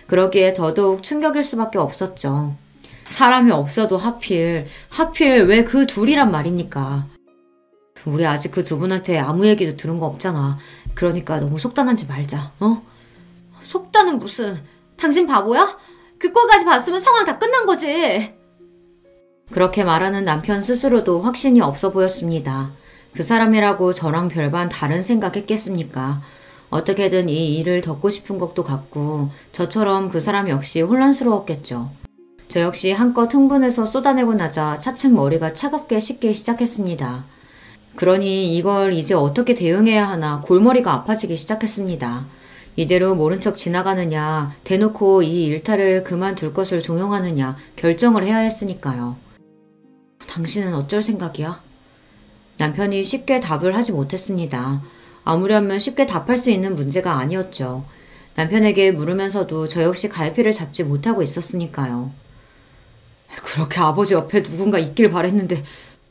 [SPEAKER 1] 그러기에 더더욱 충격일 수밖에 없었죠. 사람이 없어도 하필 왜 그 2이란 말입니까? 우리 아직 그 2분한테 아무 얘기도 들은 거 없잖아. 그러니까 너무 속단하지 말자, 어? 속단은 무슨, 당신 바보야? 그 꼴까지 봤으면 상황 다 끝난 거지. 그렇게 말하는 남편 스스로도 확신이 없어 보였습니다. 그 사람이라고 저랑 별반 다른 생각했겠습니까? 어떻게든 이 일을 덮고 싶은 것도 같고 저처럼 그 사람 역시 혼란스러웠겠죠. 저 역시 한껏 흥분해서 쏟아내고 나자 차츰 머리가 차갑게 식기 시작했습니다. 그러니 이걸 이제 어떻게 대응해야 하나 골머리가 아파지기 시작했습니다. 이대로 모른 척 지나가느냐, 대놓고 이 일탈을 그만둘 것을 종용하느냐 결정을 해야 했으니까요. 당신은 어쩔 생각이야? 남편이 쉽게 답을 하지 못했습니다. 아무려면 쉽게 답할 수 있는 문제가 아니었죠. 남편에게 물으면서도 저 역시 갈피를 잡지 못하고 있었으니까요. 그렇게 아버지 옆에 누군가 있길 바랬는데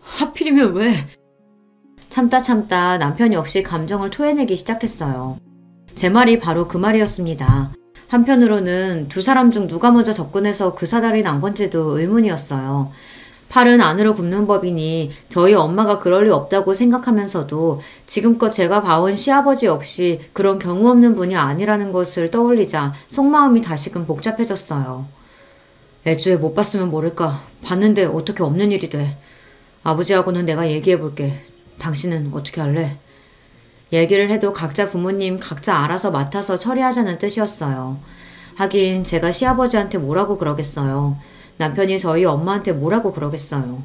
[SPEAKER 1] 하필이면 왜? 참다 남편 역시 감정을 토해내기 시작했어요. 제 말이 바로 그 말이었습니다. 한편으로는 2 사람 중 누가 먼저 접근해서 그 사달이 난 건지도 의문이었어요. 팔은 안으로 굽는 법이니 저희 엄마가 그럴 리 없다고 생각하면서도 지금껏 제가 봐온 시아버지 역시 그런 경우 없는 분이 아니라는 것을 떠올리자 속마음이 다시금 복잡해졌어요. 애초에 못 봤으면 모를까. 봤는데 어떻게 없는 일이 돼. 아버지하고는 내가 얘기해볼게. 당신은 어떻게 할래? 얘기를 해도 각자 부모님 각자 알아서 맡아서 처리하자는 뜻이었어요. 하긴 제가 시아버지한테 뭐라고 그러겠어요. 남편이 저희 엄마한테 뭐라고 그러겠어요.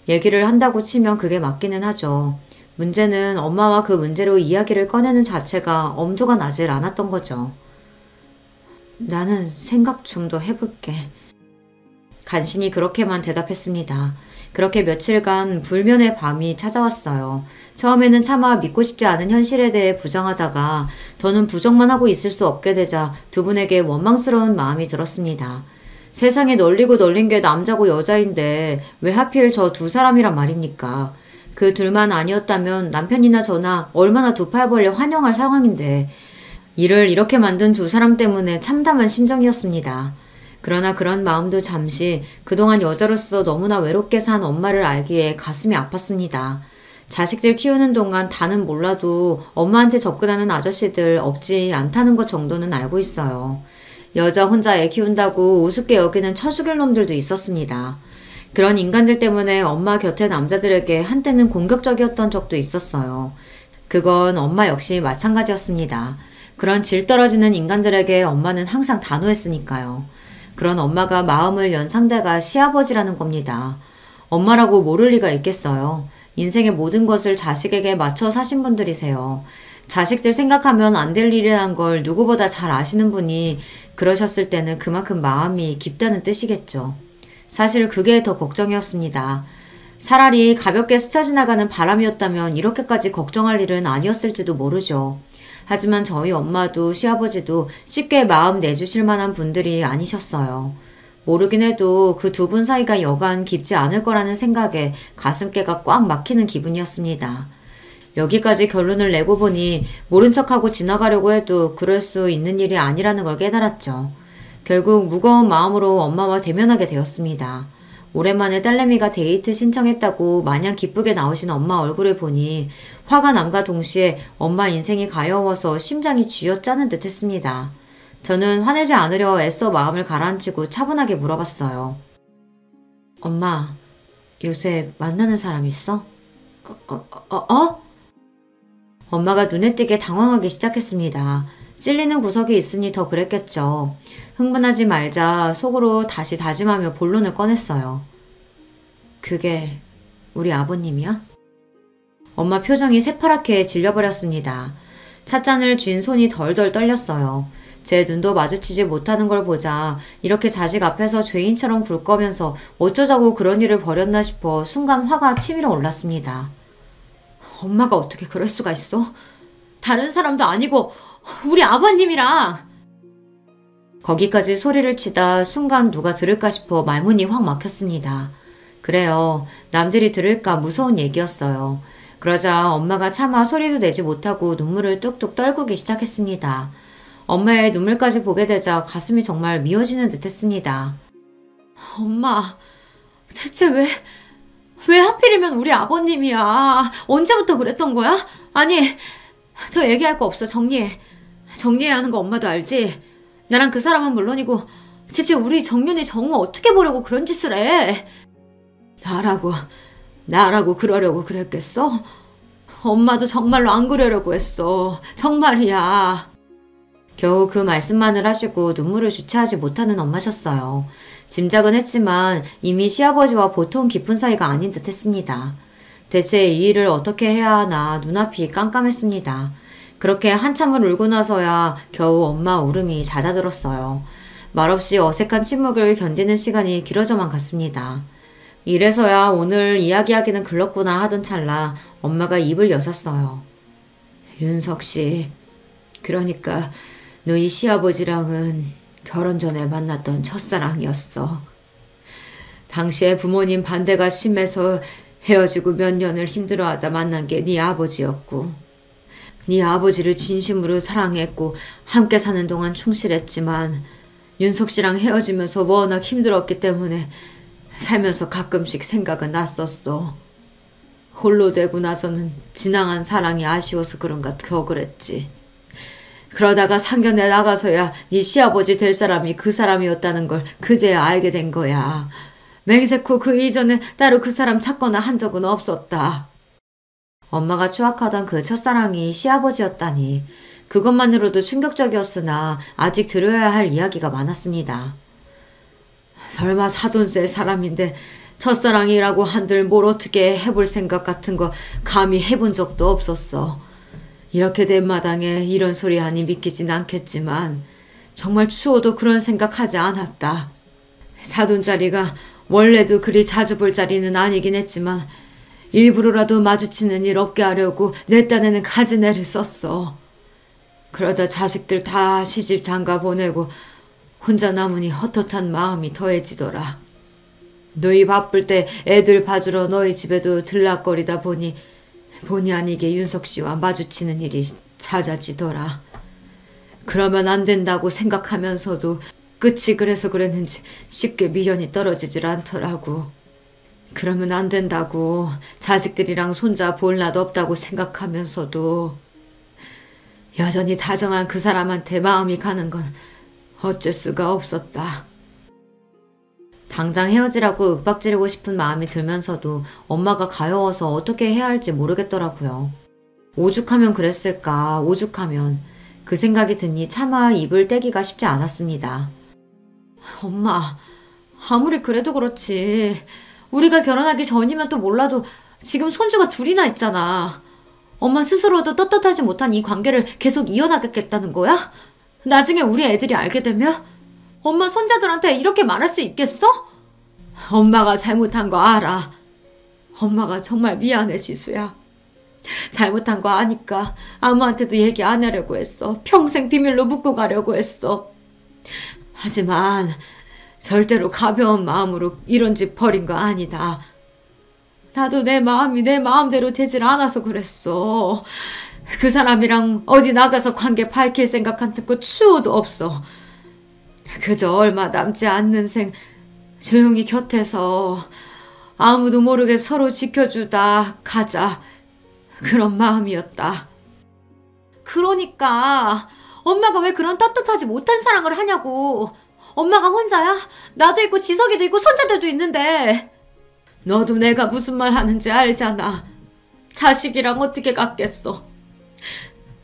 [SPEAKER 1] 얘기를 한다고 치면 그게 맞기는 하죠. 문제는 엄마와 그 문제로 이야기를 꺼내는 자체가 엄두가 나질 않았던 거죠. 나는 생각 좀 더 해볼게. 간신히 그렇게만 대답했습니다. 그렇게 며칠간 불면의 밤이 찾아왔어요. 처음에는 차마 믿고 싶지 않은 현실에 대해 부정하다가 더는 부정만 하고 있을 수 없게 되자 2분에게 원망스러운 마음이 들었습니다. 세상에 널리고 널린 게 남자고 여자인데 왜 하필 저 2 사람이란 말입니까? 그 둘만 아니었다면 남편이나 저나 얼마나 2 팔 벌려 환영할 상황인데 이를 이렇게 만든 2 사람 때문에 참담한 심정이었습니다. 그러나 그런 마음도 잠시 그동안 여자로서 너무나 외롭게 산 엄마를 알기에 가슴이 아팠습니다. 자식들 키우는 동안 다는 몰라도 엄마한테 접근하는 아저씨들 없지 않다는 것 정도는 알고 있어요. 여자 혼자 애 키운다고 우습게 여기는 처죽일 놈들도 있었습니다. 그런 인간들 때문에 엄마 곁에 남자들에게 한때는 공격적이었던 적도 있었어요. 그건 엄마 역시 마찬가지였습니다. 그런 질 떨어지는 인간들에게 엄마는 항상 단호했으니까요. 그런 엄마가 마음을 연 상대가 시아버지라는 겁니다. 엄마라고 모를 리가 있겠어요. 인생의 모든 것을 자식에게 맞춰 사신 분들이세요. 자식들 생각하면 안 될 일이란 걸 누구보다 잘 아시는 분이 그러셨을 때는 그만큼 마음이 깊다는 뜻이겠죠. 사실 그게 더 걱정이었습니다. 차라리 가볍게 스쳐 지나가는 바람이었다면 이렇게까지 걱정할 일은 아니었을지도 모르죠. 하지만 저희 엄마도 시아버지도 쉽게 마음 내주실 만한 분들이 아니셨어요. 모르긴 해도 그 두 분 사이가 여간 깊지 않을 거라는 생각에 가슴께가 꽉 막히는 기분이었습니다. 여기까지 결론을 내고 보니 모른 척하고 지나가려고 해도 그럴 수 있는 일이 아니라는 걸 깨달았죠. 결국 무거운 마음으로 엄마와 대면하게 되었습니다. 오랜만에 딸내미가 데이트 신청했다고 마냥 기쁘게 나오신 엄마 얼굴을 보니 화가 남과 동시에 엄마 인생이 가여워서 심장이 쥐어짜는 듯 했습니다. 저는 화내지 않으려 애써 마음을 가라앉히고 차분하게 물어봤어요. 엄마, 요새 만나는 사람 있어? 엄마가 눈에 띄게 당황하기 시작했습니다. 찔리는 구석이 있으니 더 그랬겠죠. 흥분하지 말자 속으로 다시 다짐하며 본론을 꺼냈어요. 그게 우리 아버님이야? 엄마 표정이 새파랗게 질려버렸습니다. 찻잔을 쥔 손이 덜덜 떨렸어요. 제 눈도 마주치지 못하는 걸 보자 이렇게 자식 앞에서 죄인처럼 굴 거면서 어쩌자고 그런 일을 벌였나 싶어 순간 화가 치밀어 올랐습니다. 엄마가 어떻게 그럴 수가 있어? 다른 사람도 아니고 우리 아버님이랑. 거기까지 소리를 치다 순간 누가 들을까 싶어 말문이 확 막혔습니다. 그래요. 남들이 들을까 무서운 얘기였어요. 그러자 엄마가 차마 소리도 내지 못하고 눈물을 뚝뚝 떨구기 시작했습니다. 엄마의 눈물까지 보게 되자 가슴이 정말 미어지는 듯 했습니다. 엄마, 대체 왜 하필이면 우리 아버님이야? 언제부터 그랬던 거야? 아니, 더 얘기할 거 없어. 정리해야 하는 거 엄마도 알지? 나랑 그 사람은 물론이고 대체 우리 정윤이 정우 어떻게 보려고 그런 짓을 해? 나라고 그러려고 그랬겠어? 엄마도 정말로 안 그러려고 했어. 정말이야. 겨우 그 말씀만을 하시고 눈물을 주체하지 못하는 엄마셨어요. 짐작은 했지만 이미 시아버지와 보통 깊은 사이가 아닌 듯 했습니다. 대체 이 일을 어떻게 해야 하나 눈앞이 깜깜했습니다. 그렇게 한참을 울고 나서야 겨우 엄마 울음이 잦아들었어요. 말없이 어색한 침묵을 견디는 시간이 길어져만 갔습니다. 이래서야 오늘 이야기하기는 글렀구나 하던 찰나 엄마가 입을 여셨어요. 윤석 씨, 그러니까 너희 시아버지랑은 결혼 전에 만났던 첫사랑이었어. 당시에 부모님 반대가 심해서 헤어지고 몇 년을 힘들어하다 만난 게 네 아버지였고 네 아버지를 진심으로 사랑했고 함께 사는 동안 충실했지만 윤석 씨랑 헤어지면서 워낙 힘들었기 때문에 살면서 가끔씩 생각은 났었어. 홀로 되고 나서는 지나간 사랑이 아쉬워서 그런가 더 그랬지. 그러다가 상견례 나가서야 네 시아버지 될 사람이 그 사람이었다는 걸 그제야 알게 된 거야. 맹세코 그 이전에 따로 그 사람 찾거나 한 적은 없었다. 엄마가 추악하던 그 첫사랑이 시아버지였다니 그것만으로도 충격적이었으나 아직 들어야 할 이야기가 많았습니다. 설마 사돈셀 사람인데 첫사랑이라고 한들 뭘 어떻게 해볼 생각 같은 거 감히 해본 적도 없었어. 이렇게 된 마당에 이런 소리 하니 믿기진 않겠지만 정말 추워도 그런 생각하지 않았다. 사돈자리가 원래도 그리 자주 볼 자리는 아니긴 했지만 일부러라도 마주치는 일 없게 하려고 내 딴에는 가지내를 썼어. 그러다 자식들 다 시집 장가 보내고 혼자 남으니 헛헛한 마음이 더해지더라. 너희 바쁠 때 애들 봐주러 너희 집에도 들락거리다 보니 본의 아니게 윤석 씨와 마주치는 일이 잦아지더라. 그러면 안 된다고 생각하면서도 끝이 그래서 그랬는지 쉽게 미련이 떨어지질 않더라고. 그러면 안 된다고 자식들이랑 손자 볼 낯 없다고 생각하면서도 여전히 다정한 그 사람한테 마음이 가는 건 어쩔 수가 없었다. 당장 헤어지라고 윽박지르고 싶은 마음이 들면서도 엄마가 가여워서 어떻게 해야 할지 모르겠더라고요. 오죽하면 그랬을까, 오죽하면. 그 생각이 드니 차마 입을 떼기가 쉽지 않았습니다. 엄마, 아무리 그래도 그렇지. 우리가 결혼하기 전이면 또 몰라도 지금 손주가 둘이나 있잖아. 엄마 스스로도 떳떳하지 못한 이 관계를 계속 이어나가겠다는 거야? 나중에 우리 애들이 알게 되면 엄마 손자들한테 이렇게 말할 수 있겠어? 엄마가 잘못한 거 알아. 엄마가 정말 미안해, 지수야. 잘못한 거 아니까 아무한테도 얘기 안 하려고 했어. 평생 비밀로 묻고 가려고 했어. 하지만 절대로 가벼운 마음으로 이런 짓 벌인 거 아니다. 나도 내 마음이 내 마음대로 되질 않아서 그랬어. 그 사람이랑 어디 나가서 관계 밝힐 생각 같은 거 추호도 없어. 그저 얼마 남지 않는 생 조용히 곁에서 아무도 모르게 서로 지켜주다 가자. 그런 마음이었다. 그러니까 엄마가 왜 그런 떳떳하지 못한 사랑을 하냐고. 엄마가 혼자야? 나도 있고 지석이도 있고 손자들도 있는데. 너도 내가 무슨 말 하는지 알잖아. 자식이랑 어떻게 같겠어.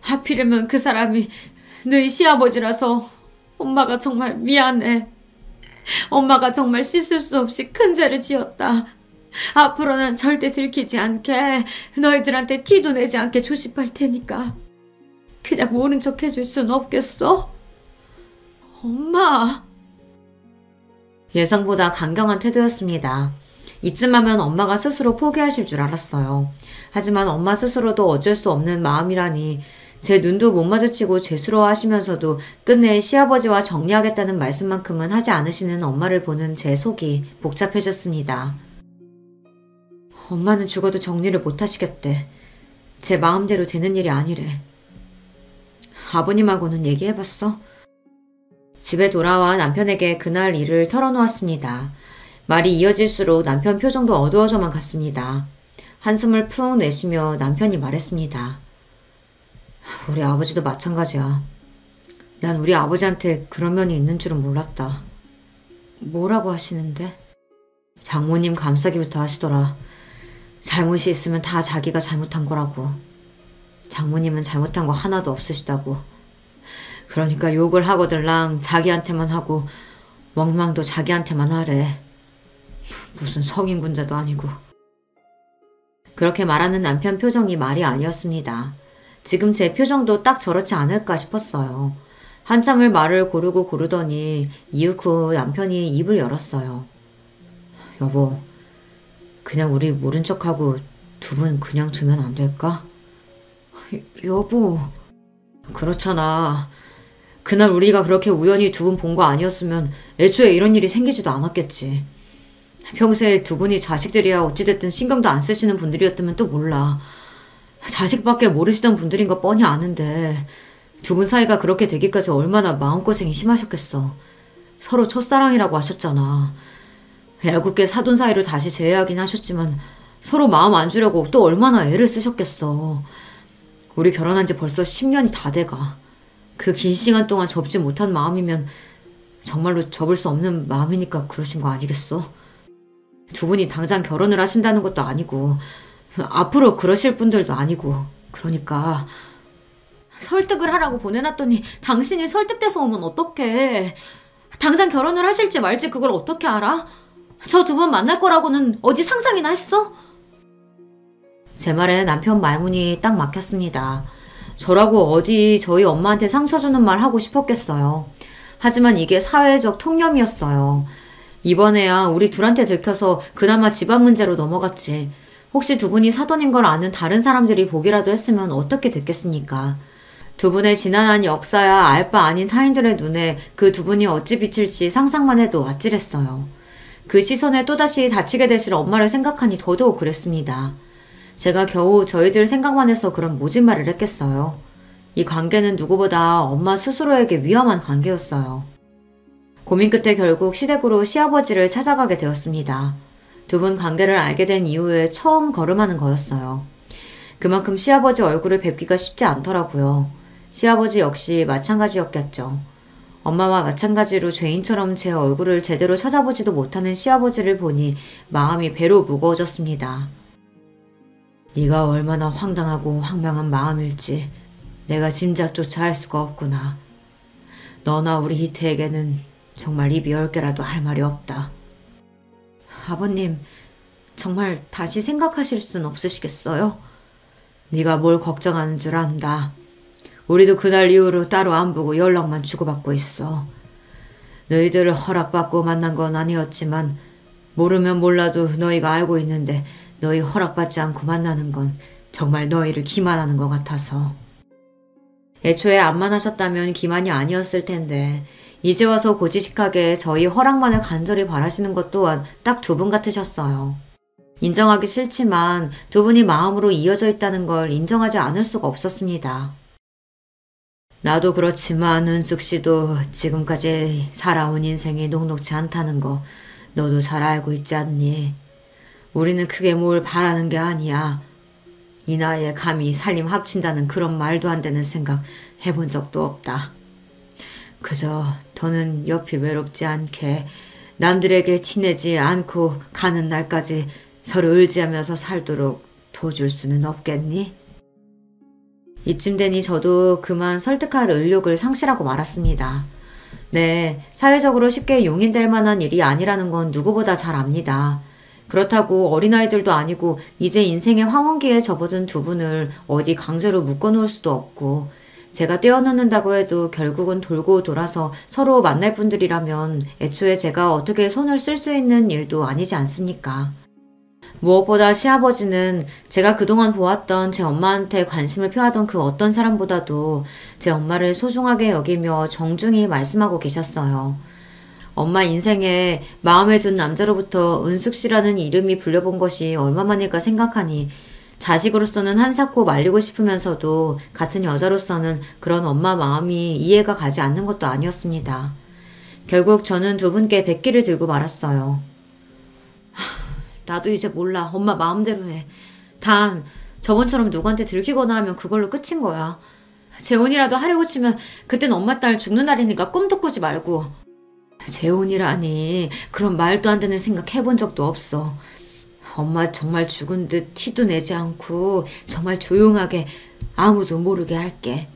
[SPEAKER 1] 하필이면 그 사람이 너희 시아버지라서 엄마가 정말 미안해. 엄마가 정말 씻을 수 없이 큰 죄를 지었다. 앞으로는 절대 들키지 않게, 너희들한테 티도 내지 않게 조심할 테니까 그냥 모른 척 해줄 순 없겠어? 엄마. 예상보다 강경한 태도였습니다. 이쯤 하면 엄마가 스스로 포기하실 줄 알았어요. 하지만 엄마 스스로도 어쩔 수 없는 마음이라니 제 눈도 못 마주치고 죄스러워하시면서도 끝내 시아버지와 정리하겠다는 말씀만큼은 하지 않으시는 엄마를 보는 제 속이 복잡해졌습니다. 엄마는 죽어도 정리를 못 하시겠대. 제 마음대로 되는 일이 아니래. 아버님하고는 얘기해봤어? 집에 돌아와 남편에게 그날 일을 털어놓았습니다. 말이 이어질수록 남편 표정도 어두워져만 갔습니다. 한숨을 푹 내쉬며 남편이 말했습니다. 우리 아버지도 마찬가지야. 난 우리 아버지한테 그런 면이 있는 줄은 몰랐다. 뭐라고 하시는데? 장모님 감싸기부터 하시더라. 잘못이 있으면 다 자기가 잘못한 거라고. 장모님은 잘못한 거 하나도 없으시다고. 그러니까 욕을 하거들랑 자기한테만 하고 원망도 자기한테만 하래. 무슨 성인군자도 아니고. 그렇게 말하는 남편 표정이 말이 아니었습니다. 지금 제 표정도 딱 저렇지 않을까 싶었어요. 한참을 말을 고르고 고르더니 이윽 후 남편이 입을 열었어요. 여보, 그냥 우리 모른 척하고 두 분 그냥 두면 안 될까? 여보. 그렇잖아. 그날 우리가 그렇게 우연히 두 분 본 거 아니었으면 애초에 이런 일이 생기지도 않았겠지. 평소에 두 분이 자식들이야 어찌됐든 신경도 안 쓰시는 분들이었다면 또 몰라. 자식밖에 모르시던 분들인 거 뻔히 아는데 두 분 사이가 그렇게 되기까지 얼마나 마음고생이 심하셨겠어. 서로 첫사랑이라고 하셨잖아. 애꿎게 사돈 사이로 다시 재회하긴 하셨지만 서로 마음 안 주려고 또 얼마나 애를 쓰셨겠어. 우리 결혼한 지 벌써 10년이 다 돼가. 그 긴 시간 동안 접지 못한 마음이면 정말로 접을 수 없는 마음이니까 그러신 거 아니겠어? 두 분이 당장 결혼을 하신다는 것도 아니고 앞으로 그러실 분들도 아니고. 그러니까 설득을 하라고 보내놨더니 당신이 설득돼서 오면 어떡해. 당장 결혼을 하실지 말지 그걸 어떻게 알아? 저 두 번 만날 거라고는 어디 상상이나 했어? 제 말에 남편 말문이 딱 막혔습니다. 저라고 어디 저희 엄마한테 상처 주는 말 하고 싶었겠어요. 하지만 이게 사회적 통념이었어요. 이번에야 우리 둘한테 들켜서 그나마 집안 문제로 넘어갔지. 혹시 두 분이 사돈인 걸 아는 다른 사람들이 보기라도 했으면 어떻게 됐겠습니까? 두 분의 지난한 역사야 알 바 아닌 타인들의 눈에 그 두 분이 어찌 비칠지 상상만 해도 아찔했어요. 그 시선에 또다시 다치게 되실 엄마를 생각하니 더더욱 그랬습니다. 제가 겨우 저희들 생각만 해서 그런 모진 말을 했겠어요. 이 관계는 누구보다 엄마 스스로에게 위험한 관계였어요. 고민 끝에 결국 시댁으로 시아버지를 찾아가게 되었습니다. 두 분 관계를 알게 된 이후에 처음 걸음하는 거였어요. 그만큼 시아버지 얼굴을 뵙기가 쉽지 않더라고요. 시아버지 역시 마찬가지였겠죠. 엄마와 마찬가지로 죄인처럼 제 얼굴을 제대로 찾아보지도 못하는 시아버지를 보니 마음이 배로 무거워졌습니다. 네가 얼마나 황당하고 황당한 마음일지 내가 짐작조차 할 수가 없구나. 너나 우리 희태에게는 정말 입이 10개라도 할 말이 없다. 아버님, 정말 다시 생각하실 순 없으시겠어요? 네가 뭘 걱정하는 줄 안다. 우리도 그날 이후로 따로 안 보고 연락만 주고받고 있어. 너희들을 허락받고 만난 건 아니었지만 모르면 몰라도 너희가 알고 있는데 너희 허락받지 않고 만나는 건 정말 너희를 기만하는 것 같아서. 애초에 암만 하셨다면 기만이 아니었을 텐데 이제 와서 고지식하게 저희 허락만을 간절히 바라시는 것 또한 딱 두 분 같으셨어요. 인정하기 싫지만 두 분이 마음으로 이어져 있다는 걸 인정하지 않을 수가 없었습니다. 나도 그렇지만 은숙 씨도 지금까지 살아온 인생이 녹록지 않다는 거 너도 잘 알고 있지 않니? 우리는 크게 뭘 바라는 게 아니야. 이 나이에 감히 살림 합친다는 그런 말도 안 되는 생각 해본 적도 없다. 그저 더는 옆이 외롭지 않게 남들에게 티내지 않고 가는 날까지 서로 의지하면서 살도록 도와줄 수는 없겠니? 이쯤 되니 저도 그만 설득할 의욕을 상실하고 말았습니다. 네, 사회적으로 쉽게 용인될 만한 일이 아니라는 건 누구보다 잘 압니다. 그렇다고 어린아이들도 아니고 이제 인생의 황혼기에 접어든 두 분을 어디 강제로 묶어놓을 수도 없고 제가 떼어놓는다고 해도 결국은 돌고 돌아서 서로 만날 분들이라면 애초에 제가 어떻게 손을 쓸 수 있는 일도 아니지 않습니까? 무엇보다 시아버지는 제가 그동안 보았던 제 엄마한테 관심을 표하던 그 어떤 사람보다도 제 엄마를 소중하게 여기며 정중히 말씀하고 계셨어요. 엄마 인생에 마음에 든 남자로부터 은숙 씨라는 이름이 불려본 것이 얼마만일까 생각하니 자식으로서는 한사코 말리고 싶으면서도 같은 여자로서는 그런 엄마 마음이 이해가 가지 않는 것도 아니었습니다. 결국 저는 두 분께 백기를 들고 말았어요. 나도 이제 몰라. 엄마 마음대로 해. 단 저번처럼 누구한테 들키거나 하면 그걸로 끝인 거야. 재혼이라도 하려고 치면 그땐 엄마 딸 죽는 날이니까 꿈도 꾸지 말고. 재혼이라니 그런 말도 안 되는 생각 해본 적도 없어. 엄마 정말 죽은 듯 티도 내지 않고 정말 조용하게 아무도 모르게 할게.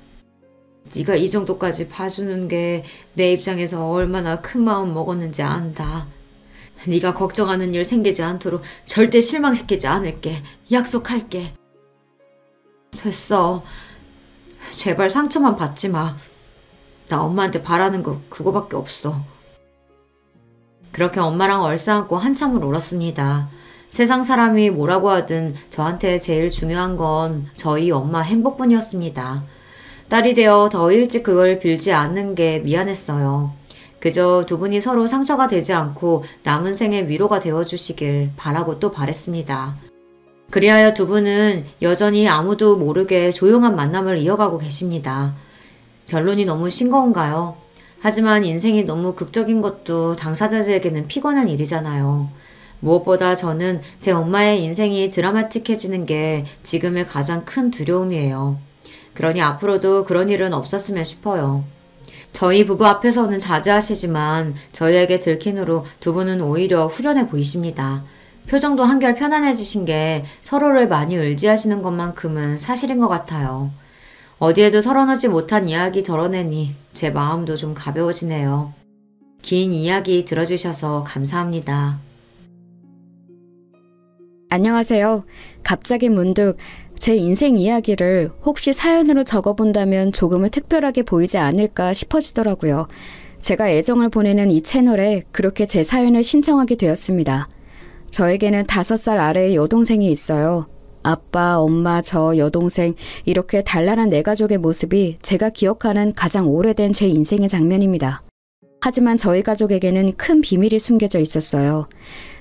[SPEAKER 1] 네가 이 정도까지 봐주는 게 내 입장에서 얼마나 큰 마음 먹었는지 안다. 네가 걱정하는 일 생기지 않도록 절대 실망시키지 않을게. 약속할게. 됐어. 제발 상처만 받지 마. 나 엄마한테 바라는 거 그거밖에 없어. 그렇게 엄마랑 얼싸안고 한참을 울었습니다. 세상 사람이 뭐라고 하든 저한테 제일 중요한 건 저희 엄마 행복뿐이었습니다. 딸이 되어 더 일찍 그걸 빌지 않는 게 미안했어요. 그저 두 분이 서로 상처가 되지 않고 남은 생의 위로가 되어주시길 바라고 또 바랬습니다. 그리하여 두 분은 여전히 아무도 모르게 조용한 만남을 이어가고 계십니다. 결론이 너무 싱거운가요? 하지만 인생이 너무 극적인 것도 당사자들에게는 피곤한 일이잖아요. 무엇보다 저는 제 엄마의 인생이 드라마틱해지는 게 지금의 가장 큰 두려움이에요. 그러니 앞으로도 그런 일은 없었으면 싶어요. 저희 부부 앞에서는 자제하시지만 저희에게 들킨 후로 두 분은 오히려 후련해 보이십니다. 표정도 한결 편안해지신 게 서로를 많이 의지하시는 것만큼은 사실인 것 같아요. 어디에도 털어놓지 못한 이야기 덜어내니 제 마음도 좀 가벼워지네요. 긴 이야기 들어주셔서 감사합니다.
[SPEAKER 2] 안녕하세요. 갑자기 문득 제 인생 이야기를 혹시 사연으로 적어본다면 조금은 특별하게 보이지 않을까 싶어지더라고요. 제가 애정을 보내는 이 채널에 그렇게 제 사연을 신청하게 되었습니다. 저에게는 5살 아래의 여동생이 있어요. 아빠, 엄마, 저, 여동생 이렇게 단란한 네 가족의 모습이 제가 기억하는 가장 오래된 제 인생의 장면입니다. 하지만 저희 가족에게는 큰 비밀이 숨겨져 있었어요.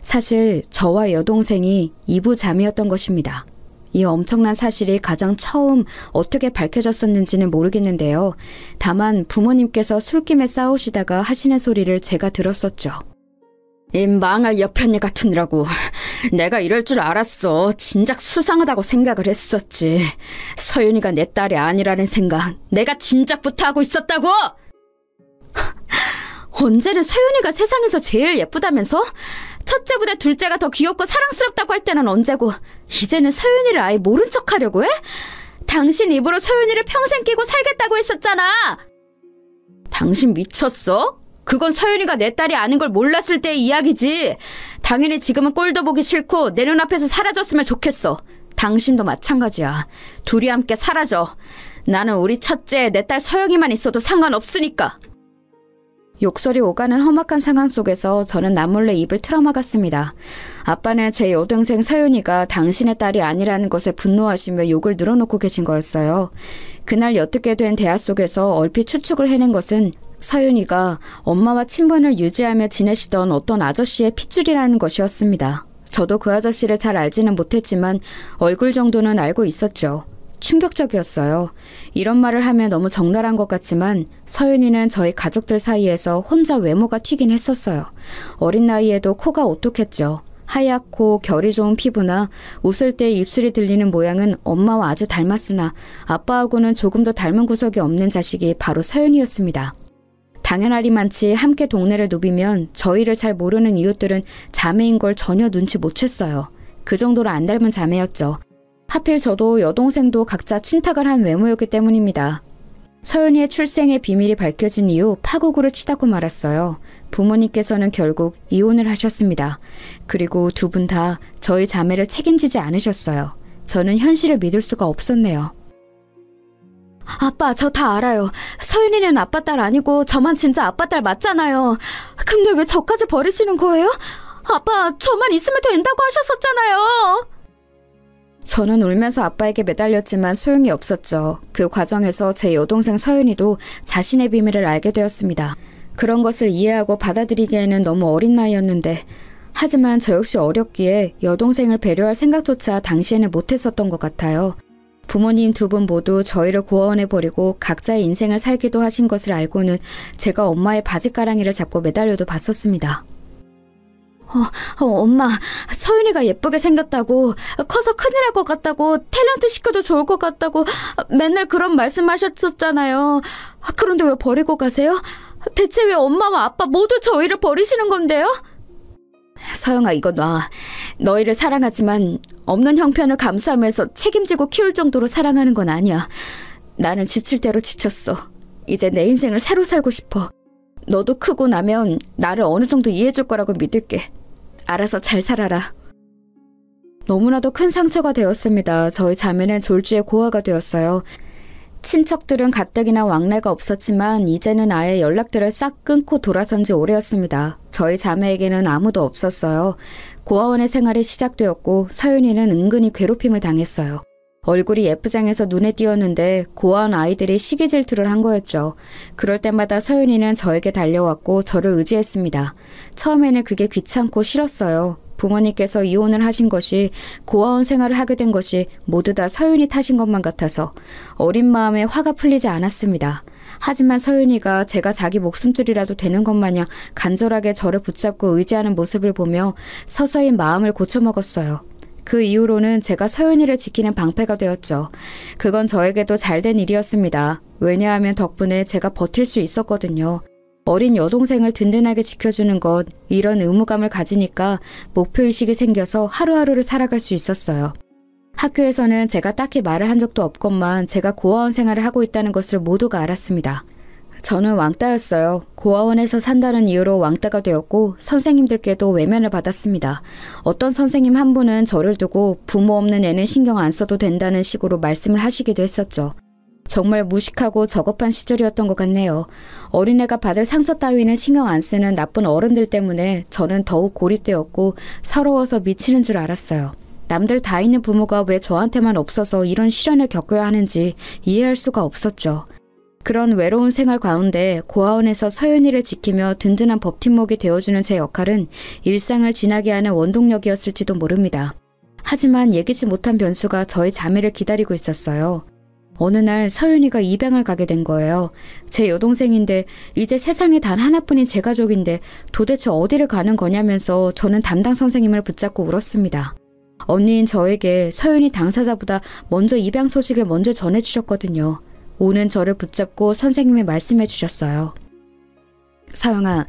[SPEAKER 2] 사실 저와 여동생이 이부자매였던 것입니다. 이 엄청난 사실이 가장 처음 어떻게 밝혀졌었는지는 모르겠는데요. 다만 부모님께서 술김에 싸우시다가 하시는 소리를 제가 들었었죠. 이 망할 여편네 같으느라고 내가 이럴 줄 알았어. 진작 수상하다고 생각을 했었지. 서윤이가 내 딸이 아니라는 생각 내가 진작부터 하고 있었다고! 언제는 서윤이가 세상에서 제일 예쁘다면서? 첫째보다 둘째가 더 귀엽고 사랑스럽다고 할 때는 언제고 이제는 서윤이를 아예 모른 척하려고 해? 당신 입으로 서윤이를 평생 끼고 살겠다고 했었잖아. 당신 미쳤어? 그건 서윤이가 내 딸이 아닌 걸 몰랐을 때의 이야기지. 당연히 지금은 꼴도 보기 싫고 내 눈앞에서 사라졌으면 좋겠어. 당신도 마찬가지야. 둘이 함께 사라져. 나는 우리 첫째, 내 딸 서영이만 있어도 상관없으니까. 욕설이 오가는 험악한 상황 속에서 저는 남몰래 입을 틀어막았습니다. 아빠는 제 여동생 서윤이가 당신의 딸이 아니라는 것에 분노하시며 욕을 늘어놓고 계신 거였어요. 그날 옅게 된 대화 속에서 얼핏 추측을 해낸 것은 서윤이가 엄마와 친분을 유지하며 지내시던 어떤 아저씨의 핏줄이라는 것이었습니다. 저도 그 아저씨를 잘 알지는 못했지만 얼굴 정도는 알고 있었죠. 충격적이었어요. 이런 말을 하면 너무 적나라한 것 같지만 서윤이는 저희 가족들 사이에서 혼자 외모가 튀긴 했었어요. 어린 나이에도 코가 오똑했죠. 하얗고 결이 좋은 피부나 웃을 때 입술이 들리는 모양은 엄마와 아주 닮았으나 아빠하고는 조금 더 닮은 구석이 없는 자식이 바로 서윤이였습니다. 당연하리만치 함께 동네를 누비면 저희를 잘 모르는 이웃들은 자매인 걸 전혀 눈치 못 챘어요. 그 정도로 안 닮은 자매였죠. 하필 저도 여동생도 각자 친탁을 한 외모였기 때문입니다. 서윤이의 출생의 비밀이 밝혀진 이후 파국으로 치닫고 말았어요. 부모님께서는 결국 이혼을 하셨습니다. 그리고 두 분 다 저희 자매를 책임지지 않으셨어요. 저는 현실을 믿을 수가 없었네요. 아빠, 저 다 알아요. 서윤이는 아빠 딸 아니고 저만 진짜 아빠 딸 맞잖아요. 근데 왜 저까지 버리시는 거예요? 아빠, 저만 있으면 된다고 하셨었잖아요. 저는 울면서 아빠에게 매달렸지만 소용이 없었죠. 그 과정에서 제 여동생 서윤이도 자신의 비밀을 알게 되었습니다. 그런 것을 이해하고 받아들이기에는 너무 어린 나이였는데 하지만 저 역시 어렸기에 여동생을 배려할 생각조차 당시에는 못했었던 것 같아요. 부모님 두 분 모두 저희를 고아원해버리고 각자의 인생을 살기도 하신 것을 알고는 제가 엄마의 바지가랑이를 잡고 매달려도 봤었습니다. 엄마, 서윤이가 예쁘게 생겼다고, 커서 큰일 할 것 같다고, 탤런트 시켜도 좋을 것 같다고 맨날 그런 말씀하셨었잖아요. 그런데 왜 버리고 가세요? 대체 왜 엄마와 아빠 모두 저희를 버리시는 건데요? 서영아, 이거 놔. 너희를 사랑하지만 없는 형편을 감수하면서 책임지고 키울 정도로 사랑하는 건 아니야. 나는 지칠 대로 지쳤어. 이제 내 인생을 새로 살고 싶어. 너도 크고 나면 나를 어느 정도 이해해줄 거라고 믿을게. 알아서 잘 살아라. 너무나도 큰 상처가 되었습니다. 저희 자매는 졸지에 고아가 되었어요. 친척들은 가뜩이나 왕래가 없었지만 이제는 아예 연락들을 싹 끊고 돌아선 지 오래였습니다. 저희 자매에게는 아무도 없었어요. 고아원의 생활이 시작되었고 서윤이는 은근히 괴롭힘을 당했어요. 얼굴이 예쁘장해서 눈에 띄었는데 고아원 아이들이 시기 질투를 한 거였죠. 그럴 때마다 서윤이는 저에게 달려왔고 저를 의지했습니다. 처음에는 그게 귀찮고 싫었어요. 부모님께서 이혼을 하신 것이 고아원 생활을 하게 된 것이 모두 다 서윤이 탓인 것만 같아서 어린 마음에 화가 풀리지 않았습니다. 하지만 서윤이가 제가 자기 목숨줄이라도 되는 것 마냥 간절하게 저를 붙잡고 의지하는 모습을 보며 서서히 마음을 고쳐먹었어요. 그 이후로는 제가 서윤이를 지키는 방패가 되었죠. 그건 저에게도 잘된 일이었습니다. 왜냐하면 덕분에 제가 버틸 수 있었거든요. 어린 여동생을 든든하게 지켜주는 것, 이런 의무감을 가지니까 목표의식이 생겨서 하루하루를 살아갈 수 있었어요. 학교에서는 제가 딱히 말을 한 적도 없건만 제가 고아원 생활을 하고 있다는 것을 모두가 알았습니다. 저는 왕따였어요. 고아원에서 산다는 이유로 왕따가 되었고 선생님들께도 외면을 받았습니다. 어떤 선생님 한 분은 저를 두고 부모 없는 애는 신경 안 써도 된다는 식으로 말씀을 하시기도 했었죠. 정말 무식하고 저급한 시절이었던 것 같네요. 어린애가 받을 상처 따위는 신경 안 쓰는 나쁜 어른들 때문에 저는 더욱 고립되었고 서러워서 미치는 줄 알았어요. 남들 다 있는 부모가 왜 저한테만 없어서 이런 시련을 겪어야 하는지 이해할 수가 없었죠. 그런 외로운 생활 가운데 고아원에서 서윤이를 지키며 든든한 버팀목이 되어주는 제 역할은 일상을 지나게 하는 원동력이었을지도 모릅니다. 하지만 예기치 못한 변수가 저의 자매를 기다리고 있었어요. 어느 날 서윤이가 입양을 가게 된 거예요. 제 여동생인데 이제 세상에 단 하나뿐인 제 가족인데 도대체 어디를 가는 거냐면서 저는 담당 선생님을 붙잡고 울었습니다. 언니인 저에게 서윤이 당사자보다 먼저 입양 소식을 먼저 전해주셨거든요. 오는 저를 붙잡고 선생님이 말씀해 주셨어요. 서영아,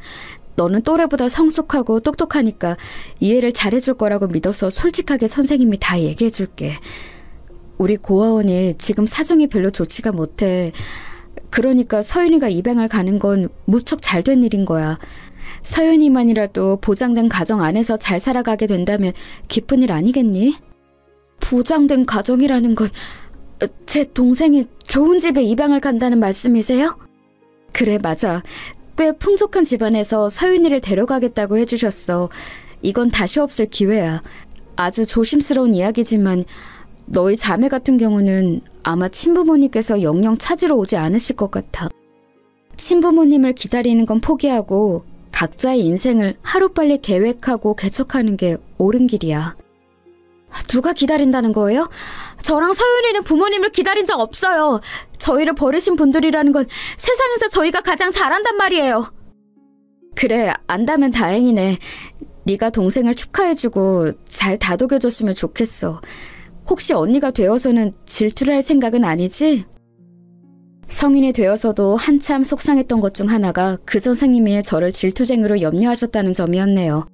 [SPEAKER 2] 너는 또래보다 성숙하고 똑똑하니까 이해를 잘해줄 거라고 믿어서 솔직하게 선생님이 다 얘기해줄게. 우리 고아원이 지금 사정이 별로 좋지가 못해. 그러니까 서윤이가 입양을 가는 건 무척 잘된 일인 거야. 서윤이만이라도 보장된 가정 안에서 잘 살아가게 된다면 기쁜 일 아니겠니? 보장된 가정이라는 건 제 동생이 좋은 집에 입양을 간다는 말씀이세요? 그래, 맞아. 꽤 풍족한 집안에서 서윤이를 데려가겠다고 해주셨어. 이건 다시 없을 기회야. 아주 조심스러운 이야기지만 너희 자매 같은 경우는 아마 친부모님께서 영영 찾으러 오지 않으실 것 같아. 친부모님을 기다리는 건 포기하고 각자의 인생을 하루빨리 계획하고 개척하는 게 옳은 길이야. 누가 기다린다는 거예요? 저랑 서윤이는 부모님을 기다린 적 없어요. 저희를 버리신 분들이라는 건 세상에서 저희가 가장 잘한단 말이에요. 그래, 안다면 다행이네. 네가 동생을 축하해주고 잘 다독여줬으면 좋겠어. 혹시 언니가 되어서는 질투를 할 생각은 아니지? 성인이 되어서도 한참 속상했던 것 중 하나가 그 선생님이 저를 질투쟁이로 염려하셨다는 점이었네요.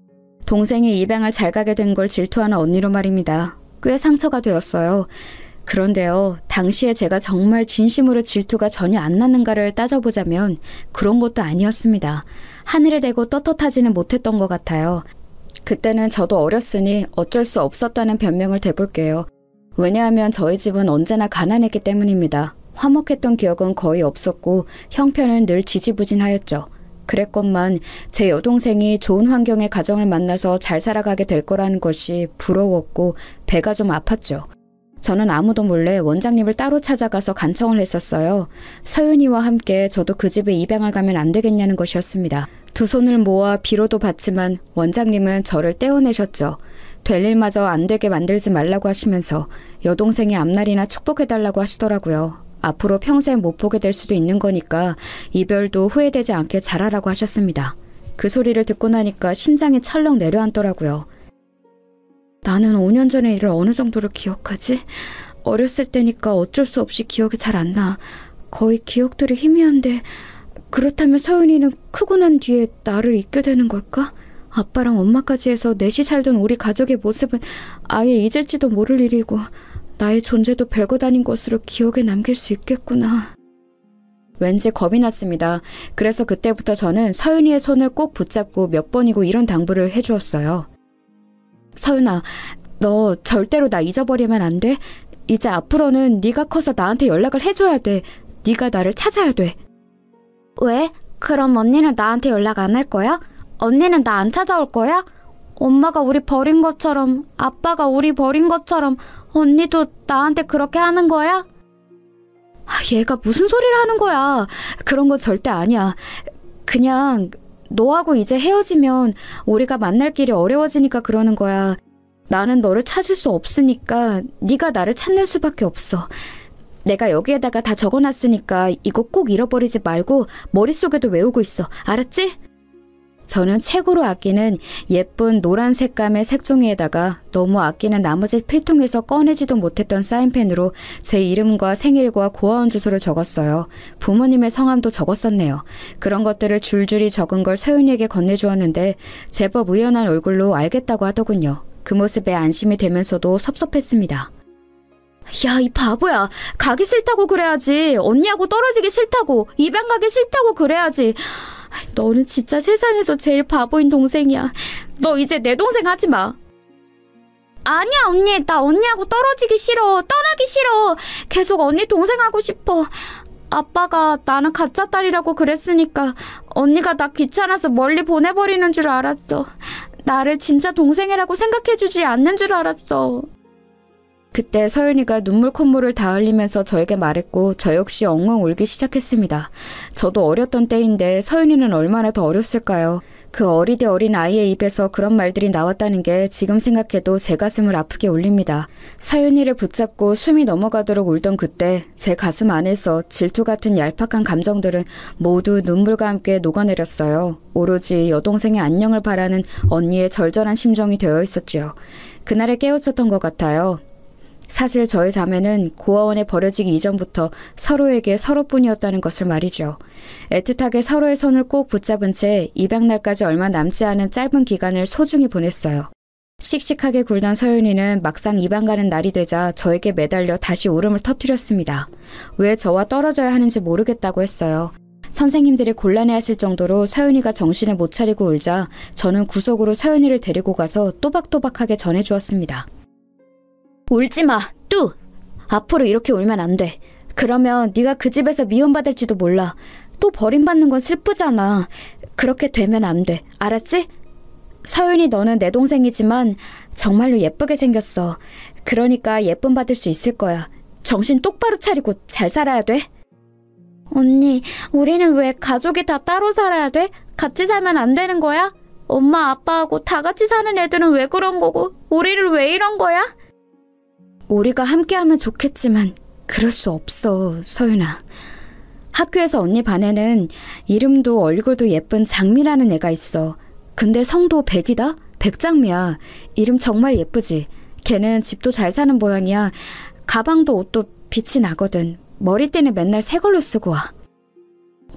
[SPEAKER 2] 동생이 입양을 잘 가게 된 걸 질투하는 언니로 말입니다. 꽤 상처가 되었어요. 그런데요, 당시에 제가 정말 진심으로 질투가 전혀 안 났는가를 따져보자면 그런 것도 아니었습니다. 하늘에 대고 떳떳하지는 못했던 것 같아요. 그때는 저도 어렸으니 어쩔 수 없었다는 변명을 대볼게요. 왜냐하면 저희 집은 언제나 가난했기 때문입니다. 화목했던 기억은 거의 없었고 형편은 늘 지지부진하였죠. 그랬건만 제 여동생이 좋은 환경의 가정을 만나서 잘 살아가게 될 거라는 것이 부러웠고 배가 좀 아팠죠. 저는 아무도 몰래 원장님을 따로 찾아가서 간청을 했었어요. 서윤이와 함께 저도 그 집에 입양을 가면 안 되겠냐는 것이었습니다. 두 손을 모아 비로도 받지만 원장님은 저를 떼어내셨죠. 될 일마저 안 되게 만들지 말라고 하시면서 여동생의 앞날이나 축복해달라고 하시더라고요. 앞으로 평생 못 보게 될 수도 있는 거니까 이별도 후회되지 않게 잘하라고 하셨습니다. 그 소리를 듣고 나니까 심장이 철렁 내려앉더라고요. 나는 5년 전의 일을 어느 정도로 기억하지? 어렸을 때니까 어쩔 수 없이 기억이 잘 안 나. 거의 기억들이 희미한데 그렇다면 서윤이는 크고 난 뒤에 나를 잊게 되는 걸까? 아빠랑 엄마까지 해서 넷이 살던 우리 가족의 모습은 아예 잊을지도 모를 일이고 나의 존재도 별것 아닌 것으로 기억에 남길 수 있겠구나. 왠지 겁이 났습니다. 그래서 그때부터 저는 서윤이의 손을 꼭 붙잡고 몇 번이고 이런 당부를 해주었어요. 서윤아, 너 절대로 나 잊어버리면 안 돼. 이제 앞으로는 네가 커서 나한테 연락을 해줘야 돼. 네가 나를 찾아야 돼. 왜? 그럼 언니는 나한테 연락 안 할 거야? 언니는 나 안 찾아올 거야? 엄마가 우리 버린 것처럼, 아빠가 우리 버린 것처럼 언니도 나한테 그렇게 하는 거야? 얘가 무슨 소리를 하는 거야. 그런 건 절대 아니야. 그냥 너하고 이제 헤어지면 우리가 만날 길이 어려워지니까 그러는 거야. 나는 너를 찾을 수 없으니까 네가 나를 찾는 수밖에 없어. 내가 여기에다가 다 적어놨으니까 이거 꼭 잃어버리지 말고 머릿속에도 외우고 있어. 알았지? 저는 최고로 아끼는 예쁜 노란 색감의 색종이에다가 너무 아끼는 나머지 필통에서 꺼내지도 못했던 사인펜으로 제 이름과 생일과 고아원 주소를 적었어요. 부모님의 성함도 적었었네요. 그런 것들을 줄줄이 적은 걸 서윤이에게 건네주었는데 제법 의연한 얼굴로 알겠다고 하더군요. 그 모습에 안심이 되면서도 섭섭했습니다. 야, 이 바보야. 가기 싫다고 그래야지. 언니하고 떨어지기 싫다고, 입양 가기 싫다고 그래야지. 너는 진짜 세상에서 제일 바보인 동생이야. 너 이제 내 동생 하지 마. 아니야, 언니. 나 언니하고 떨어지기 싫어. 떠나기 싫어. 계속 언니 동생 하고 싶어. 아빠가 나는 가짜 딸이라고 그랬으니까 언니가 나 귀찮아서 멀리 보내버리는 줄 알았어. 나를 진짜 동생이라고 생각해주지 않는 줄 알았어. 그때 서윤이가 눈물 콧물을 다 흘리면서 저에게 말했고 저 역시 엉엉 울기 시작했습니다. 저도 어렸던 때인데 서윤이는 얼마나 더 어렸을까요? 그 어리대 어린 아이의 입에서 그런 말들이 나왔다는 게 지금 생각해도 제 가슴을 아프게 울립니다. 서윤이를 붙잡고 숨이 넘어가도록 울던 그때 제 가슴 안에서 질투 같은 얄팍한 감정들은 모두 눈물과 함께 녹아내렸어요. 오로지 여동생의 안녕을 바라는 언니의 절절한 심정이 되어 있었지요. 그날에 깨우쳤던 것 같아요. 사실 저희 자매는 고아원에 버려지기 이전부터 서로에게 서로뿐이었다는 것을 말이죠. 애틋하게 서로의 손을 꼭 붙잡은 채 입양날까지 얼마 남지 않은 짧은 기간을 소중히 보냈어요. 씩씩하게 굴던 서윤이는 막상 입양 가는 날이 되자 저에게 매달려 다시 울음을 터뜨렸습니다. 왜 저와 떨어져야 하는지 모르겠다고 했어요. 선생님들이 곤란해하실 정도로 서윤이가 정신을 못 차리고 울자 저는 구석으로 서윤이를 데리고 가서 또박또박하게 전해주었습니다. 울지마, 뚜! 앞으로 이렇게 울면 안 돼. 그러면 네가 그 집에서 미움받을지도 몰라. 또 버림받는 건 슬프잖아. 그렇게 되면 안 돼. 알았지? 서윤이, 너는 내 동생이지만 정말로 예쁘게 생겼어. 그러니까 예쁨 받을 수 있을 거야. 정신 똑바로 차리고 잘 살아야 돼. 언니, 우리는 왜 가족이 다 따로 살아야 돼? 같이 살면 안 되는 거야? 엄마, 아빠하고 다 같이 사는 애들은 왜 그런 거고 우리를 왜 이런 거야? 우리가 함께하면 좋겠지만 그럴 수 없어, 서윤아. 학교에서 언니 반에는 이름도 얼굴도 예쁜 장미라는 애가 있어. 근데 성도 백이다? 백장미야. 이름 정말 예쁘지? 걔는 집도 잘 사는 모양이야. 가방도 옷도 빛이 나거든. 머리띠는 맨날 새 걸로 쓰고 와.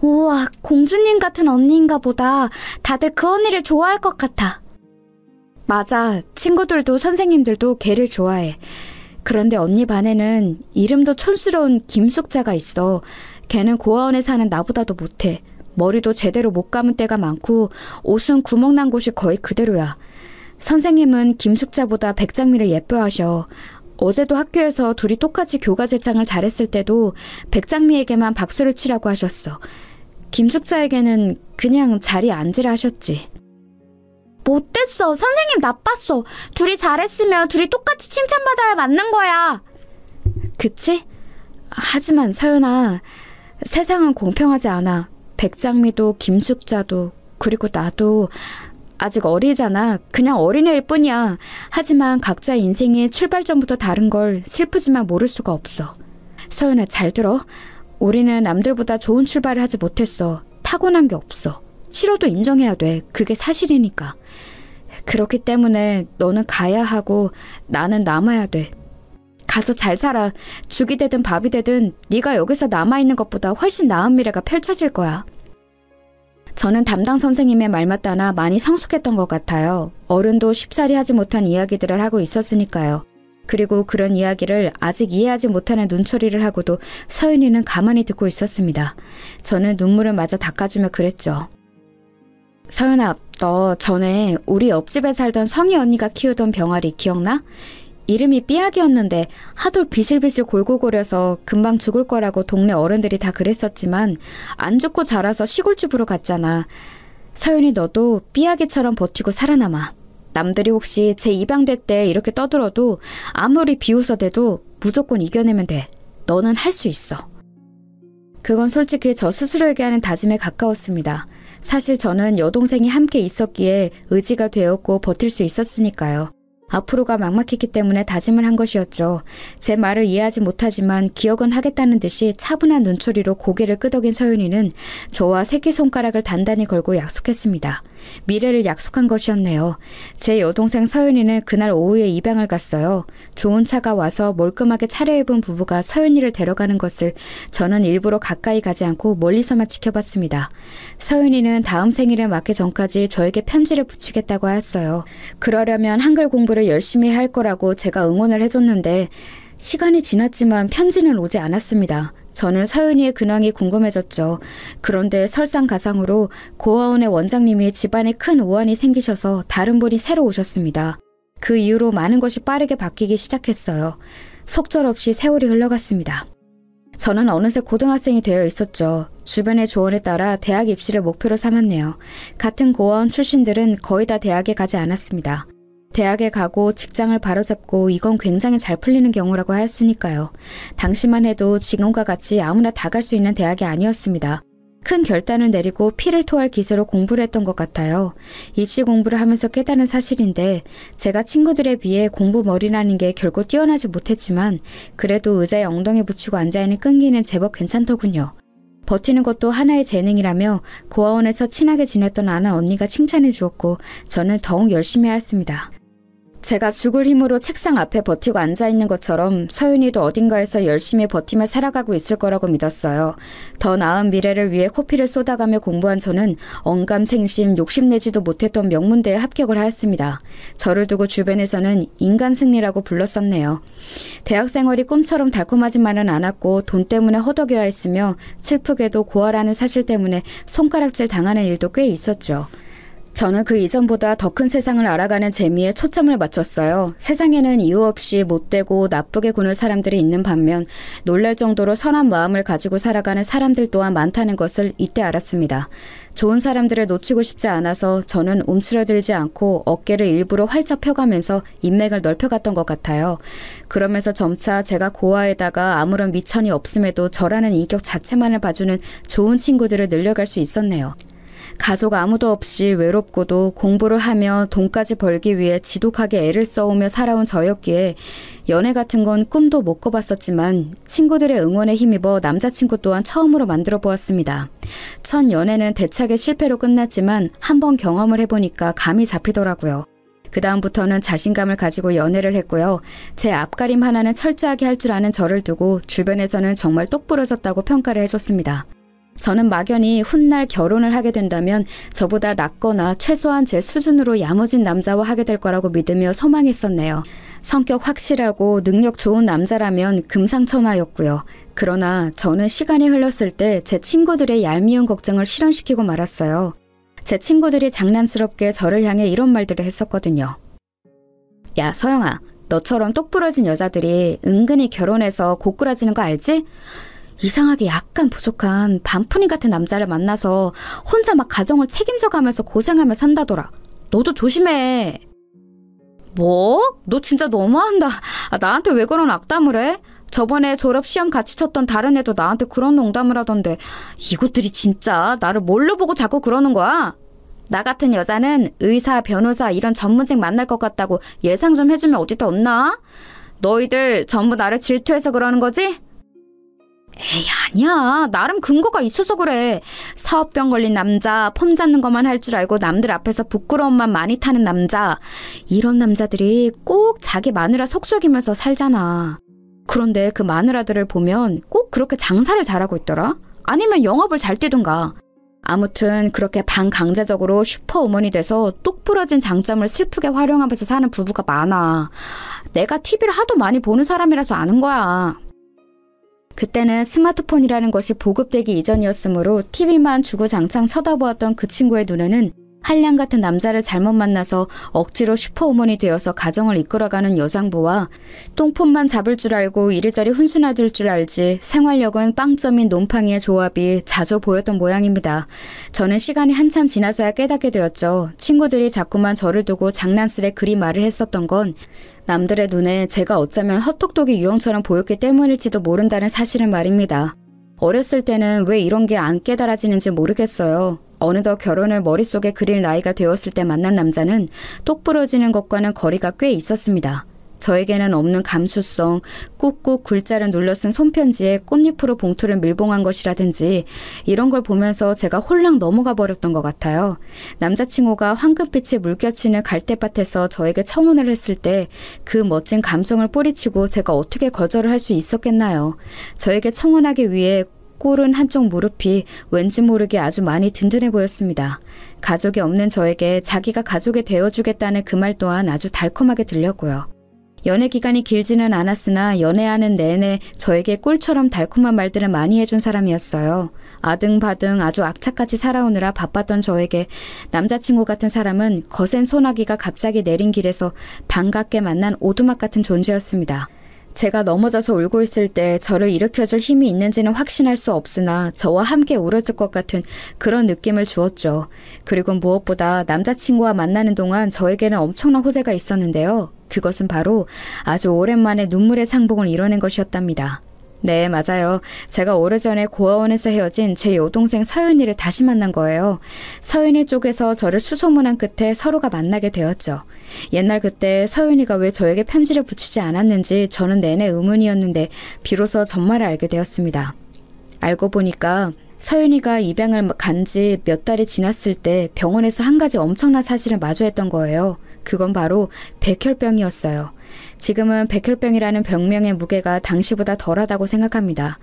[SPEAKER 2] 우와, 공주님 같은 언니인가 보다. 다들 그 언니를 좋아할 것 같아. 맞아. 친구들도 선생님들도 걔를 좋아해. 그런데 언니 반에는 이름도 촌스러운 김숙자가 있어. 걔는 고아원에 사는 나보다도 못해. 머리도 제대로 못 감은 때가 많고 옷은 구멍난 곳이 거의 그대로야. 선생님은 김숙자보다 백장미를 예뻐하셔. 어제도 학교에서 둘이 똑같이 교과 제창을 잘했을 때도 백장미에게만 박수를 치라고 하셨어. 김숙자에게는 그냥 자리에 앉으라 하셨지. 못됐어. 선생님 나빴어. 둘이 잘했으면 둘이 똑같이 칭찬받아야 맞는 거야. 그치? 하지만 서연아, 세상은 공평하지 않아. 백장미도 김숙자도 그리고 나도 아직 어리잖아. 그냥 어린애일 뿐이야. 하지만 각자의 인생이 출발점부터 다른 걸 슬프지만 모를 수가 없어. 서연아, 잘 들어. 우리는 남들보다 좋은 출발을 하지 못했어. 타고난 게 없어. 싫어도 인정해야 돼. 그게 사실이니까. 그렇기 때문에 너는 가야 하고 나는 남아야 돼. 가서 잘 살아. 죽이 되든 밥이 되든 네가 여기서 남아있는 것보다 훨씬 나은 미래가 펼쳐질 거야. 저는 담당 선생님의 말만 따나 많이 성숙했던 것 같아요. 어른도 쉽사리 하지 못한 이야기들을 하고 있었으니까요. 그리고 그런 이야기를 아직 이해하지 못하는 눈초리를 하고도 서윤이는 가만히 듣고 있었습니다. 저는 눈물을 마저 닦아주며 그랬죠. 서윤아, 너 전에 우리 옆집에 살던 성희 언니가 키우던 병아리 기억나? 이름이 삐약이었는데 하도 비실비실 골고거려서 금방 죽을 거라고 동네 어른들이 다 그랬었지만 안 죽고 자라서 시골집으로 갔잖아. 서윤이, 너도 삐약이처럼 버티고 살아남아. 남들이 혹시 제 입양될 때 이렇게 떠들어도 아무리 비웃어대도 무조건 이겨내면 돼. 너는 할 수 있어. 그건 솔직히 저 스스로에게 하는 다짐에 가까웠습니다. 사실 저는 여동생이 함께 있었기에 의지가 되었고 버틸 수 있었으니까요. 앞으로가 막막했기 때문에 다짐을 한 것이었죠. 제 말을 이해하지 못하지만 기억은 하겠다는 듯이 차분한 눈초리로 고개를 끄덕인 서윤이는 저와 새끼손가락을 단단히 걸고 약속했습니다. 미래를 약속한 것이었네요. 제 여동생 서윤이는 그날 오후에 입양을 갔어요. 좋은 차가 와서 멀끔하게 차려입은 부부가 서윤이를 데려가는 것을 저는 일부러 가까이 가지 않고 멀리서만 지켜봤습니다. 서윤이는 다음 생일을 맞기 전까지 저에게 편지를 붙이겠다고 하였어요. 그러려면 한글 공부를 열심히 할 거라고 제가 응원을 해줬는데 시간이 지났지만 편지는 오지 않았습니다. 저는 서윤이의 근황이 궁금해졌죠. 그런데 설상가상으로 고아원의 원장님이 집안에 큰 우환이 생기셔서 다른 분이 새로 오셨습니다. 그 이후로 많은 것이 빠르게 바뀌기 시작했어요. 속절없이 세월이 흘러갔습니다. 저는 어느새 고등학생이 되어 있었죠. 주변의 조언에 따라 대학 입시를 목표로 삼았네요. 같은 고아원 출신들은 거의 다 대학에 가지 않았습니다. 대학에 가고 직장을 바로잡고 이건 굉장히 잘 풀리는 경우라고 하였으니까요. 당시만 해도 지금과 같이 아무나 다 갈 수 있는 대학이 아니었습니다. 큰 결단을 내리고 피를 토할 기세로 공부를 했던 것 같아요. 입시 공부를 하면서 깨달은 사실인데 제가 친구들에 비해 공부머리라는 게 결코 뛰어나지 못했지만 그래도 의자에 엉덩이 붙이고 앉아있는 끈기는 제법 괜찮더군요. 버티는 것도 하나의 재능이라며 고아원에서 친하게 지냈던 아는 언니가 칭찬해 주었고 저는 더욱 열심히 하였습니다. 제가 죽을 힘으로 책상 앞에 버티고 앉아있는 것처럼 서윤이도 어딘가에서 열심히 버티며 살아가고 있을 거라고 믿었어요. 더 나은 미래를 위해 코피를 쏟아가며 공부한 저는 언감생심, 욕심내지도 못했던 명문대에 합격을 하였습니다. 저를 두고 주변에서는 인간승리라고 불렀었네요. 대학 생활이 꿈처럼 달콤하지만은 않았고 돈 때문에 허덕여야 했으며 슬프게도 고아라는 사실 때문에 손가락질 당하는 일도 꽤 있었죠. 저는 그 이전보다 더 큰 세상을 알아가는 재미에 초점을 맞췄어요. 세상에는 이유 없이 못되고 나쁘게 구는 사람들이 있는 반면 놀랄 정도로 선한 마음을 가지고 살아가는 사람들 또한 많다는 것을 이때 알았습니다. 좋은 사람들을 놓치고 싶지 않아서 저는 움츠러들지 않고 어깨를 일부러 활짝 펴가면서 인맥을 넓혀갔던 것 같아요. 그러면서 점차 제가 고아에다가 아무런 미천이 없음에도 저라는 인격 자체만을 봐주는 좋은 친구들을 늘려갈 수 있었네요. 가족 아무도 없이 외롭고도 공부를 하며 돈까지 벌기 위해 지독하게 애를 써오며 살아온 저였기에 연애 같은 건 꿈도 못 꿔봤었지만 친구들의 응원에 힘입어 남자친구 또한 처음으로 만들어 보았습니다. 첫 연애는 대차게 실패로 끝났지만 한번 경험을 해보니까 감이 잡히더라고요. 그 다음부터는 자신감을 가지고 연애를 했고요. 제 앞가림 하나는 철저하게 할 줄 아는 저를 두고 주변에서는 정말 똑부러졌다고 평가를 해줬습니다. 저는 막연히 훗날 결혼을 하게 된다면 저보다 낫거나 최소한 제 수준으로 야무진 남자와 하게 될 거라고 믿으며 소망했었네요. 성격 확실하고 능력 좋은 남자라면 금상첨화였고요. 그러나 저는 시간이 흘렀을 때 제 친구들의 얄미운 걱정을 실현시키고 말았어요. 제 친구들이 장난스럽게 저를 향해 이런 말들을 했었거든요. 야, 서영아, 너처럼 똑부러진 여자들이 은근히 결혼해서 고꾸라지는 거 알지? 이상하게 약간 부족한 반푼이 같은 남자를 만나서 혼자 막 가정을 책임져가면서 고생하며 산다더라. 너도 조심해. 뭐? 너 진짜 너무한다. 나한테 왜 그런 악담을 해? 저번에 졸업시험 같이 쳤던 다른 애도 나한테 그런 농담을 하던데 이것들이 진짜 나를 뭘로 보고 자꾸 그러는 거야? 나 같은 여자는 의사, 변호사 이런 전문직 만날 것 같다고 예상 좀 해주면 어디다 없나? 너희들 전부 나를 질투해서 그러는 거지? 에이, 아니야. 나름 근거가 있어서 그래. 사업병 걸린 남자, 폼 잡는 것만 할 줄 알고 남들 앞에서 부끄러움만 많이 타는 남자. 이런 남자들이 꼭 자기 마누라 속썩이면서 살잖아. 그런데 그 마누라들을 보면 꼭 그렇게 장사를 잘하고 있더라. 아니면 영업을 잘 뛰든가. 아무튼 그렇게 반강제적으로 슈퍼우먼이 돼서 똑부러진 장점을 슬프게 활용하면서 사는 부부가 많아. 내가 TV를 하도 많이 보는 사람이라서 아는 거야. 그때는 스마트폰이라는 것이 보급되기 이전이었으므로 TV만 주구장창 쳐다보았던 그 친구의 눈에는 한량 같은 남자를 잘못 만나서 억지로 슈퍼우먼이 되어서 가정을 이끌어가는 여장부와 똥폰만 잡을 줄 알고 이리저리 훈수나들 줄 알지 생활력은 빵점인 놈팡이의 조합이 자주 보였던 모양입니다. 저는 시간이 한참 지나서야 깨닫게 되었죠. 친구들이 자꾸만 저를 두고 장난스레 그리 말을 했었던 건 남들의 눈에 제가 어쩌면 헛똑똑이 유형처럼 보였기 때문일지도 모른다는 사실은 말입니다. 어렸을 때는 왜 이런 게 안 깨달아지는지 모르겠어요. 어느덧 결혼을 머릿속에 그릴 나이가 되었을 때 만난 남자는 똑부러지는 것과는 거리가 꽤 있었습니다. 저에게는 없는 감수성, 꾹꾹 글자를 눌러 쓴 손편지에 꽃잎으로 봉투를 밀봉한 것이라든지 이런 걸 보면서 제가 홀랑 넘어가 버렸던 것 같아요. 남자친구가 황금빛의 물결치는 갈대밭에서 저에게 청혼을 했을 때 그 멋진 감성을 뿌리치고 제가 어떻게 거절을 할 수 있었겠나요? 저에게 청혼하기 위해 꿇은 한쪽 무릎이 왠지 모르게 아주 많이 든든해 보였습니다. 가족이 없는 저에게 자기가 가족이 되어주겠다는 그 말 또한 아주 달콤하게 들렸고요. 연애 기간이 길지는 않았으나 연애하는 내내 저에게 꿀처럼 달콤한 말들을 많이 해준 사람이었어요. 아등바등 아주 악착같이 살아오느라 바빴던 저에게 남자친구 같은 사람은 거센 소나기가 갑자기 내린 길에서 반갑게 만난 오두막 같은 존재였습니다. 제가 넘어져서 울고 있을 때 저를 일으켜줄 힘이 있는지는 확신할 수 없으나 저와 함께 울어줄 것 같은 그런 느낌을 주었죠. 그리고 무엇보다 남자친구와 만나는 동안 저에게는 엄청난 호재가 있었는데요. 그것은 바로 아주 오랜만에 눈물의 상봉을 이뤄낸 것이었답니다. 네, 맞아요. 제가 오래전에 고아원에서 헤어진 제 여동생 서윤이를 다시 만난 거예요. 서윤이 쪽에서 저를 수소문한 끝에 서로가 만나게 되었죠. 옛날 그때 서윤이가 왜 저에게 편지를 붙이지 않았는지 저는 내내 의문이었는데 비로소 전말을 알게 되었습니다. 알고 보니까 서윤이가 입양을 간 지 몇 달이 지났을 때 병원에서 한 가지 엄청난 사실을 마주했던 거예요. 그건 바로 백혈병이었어요. 지금은 백혈병이라는 병명의 무게가 당시보다 덜하다고 생각합니다.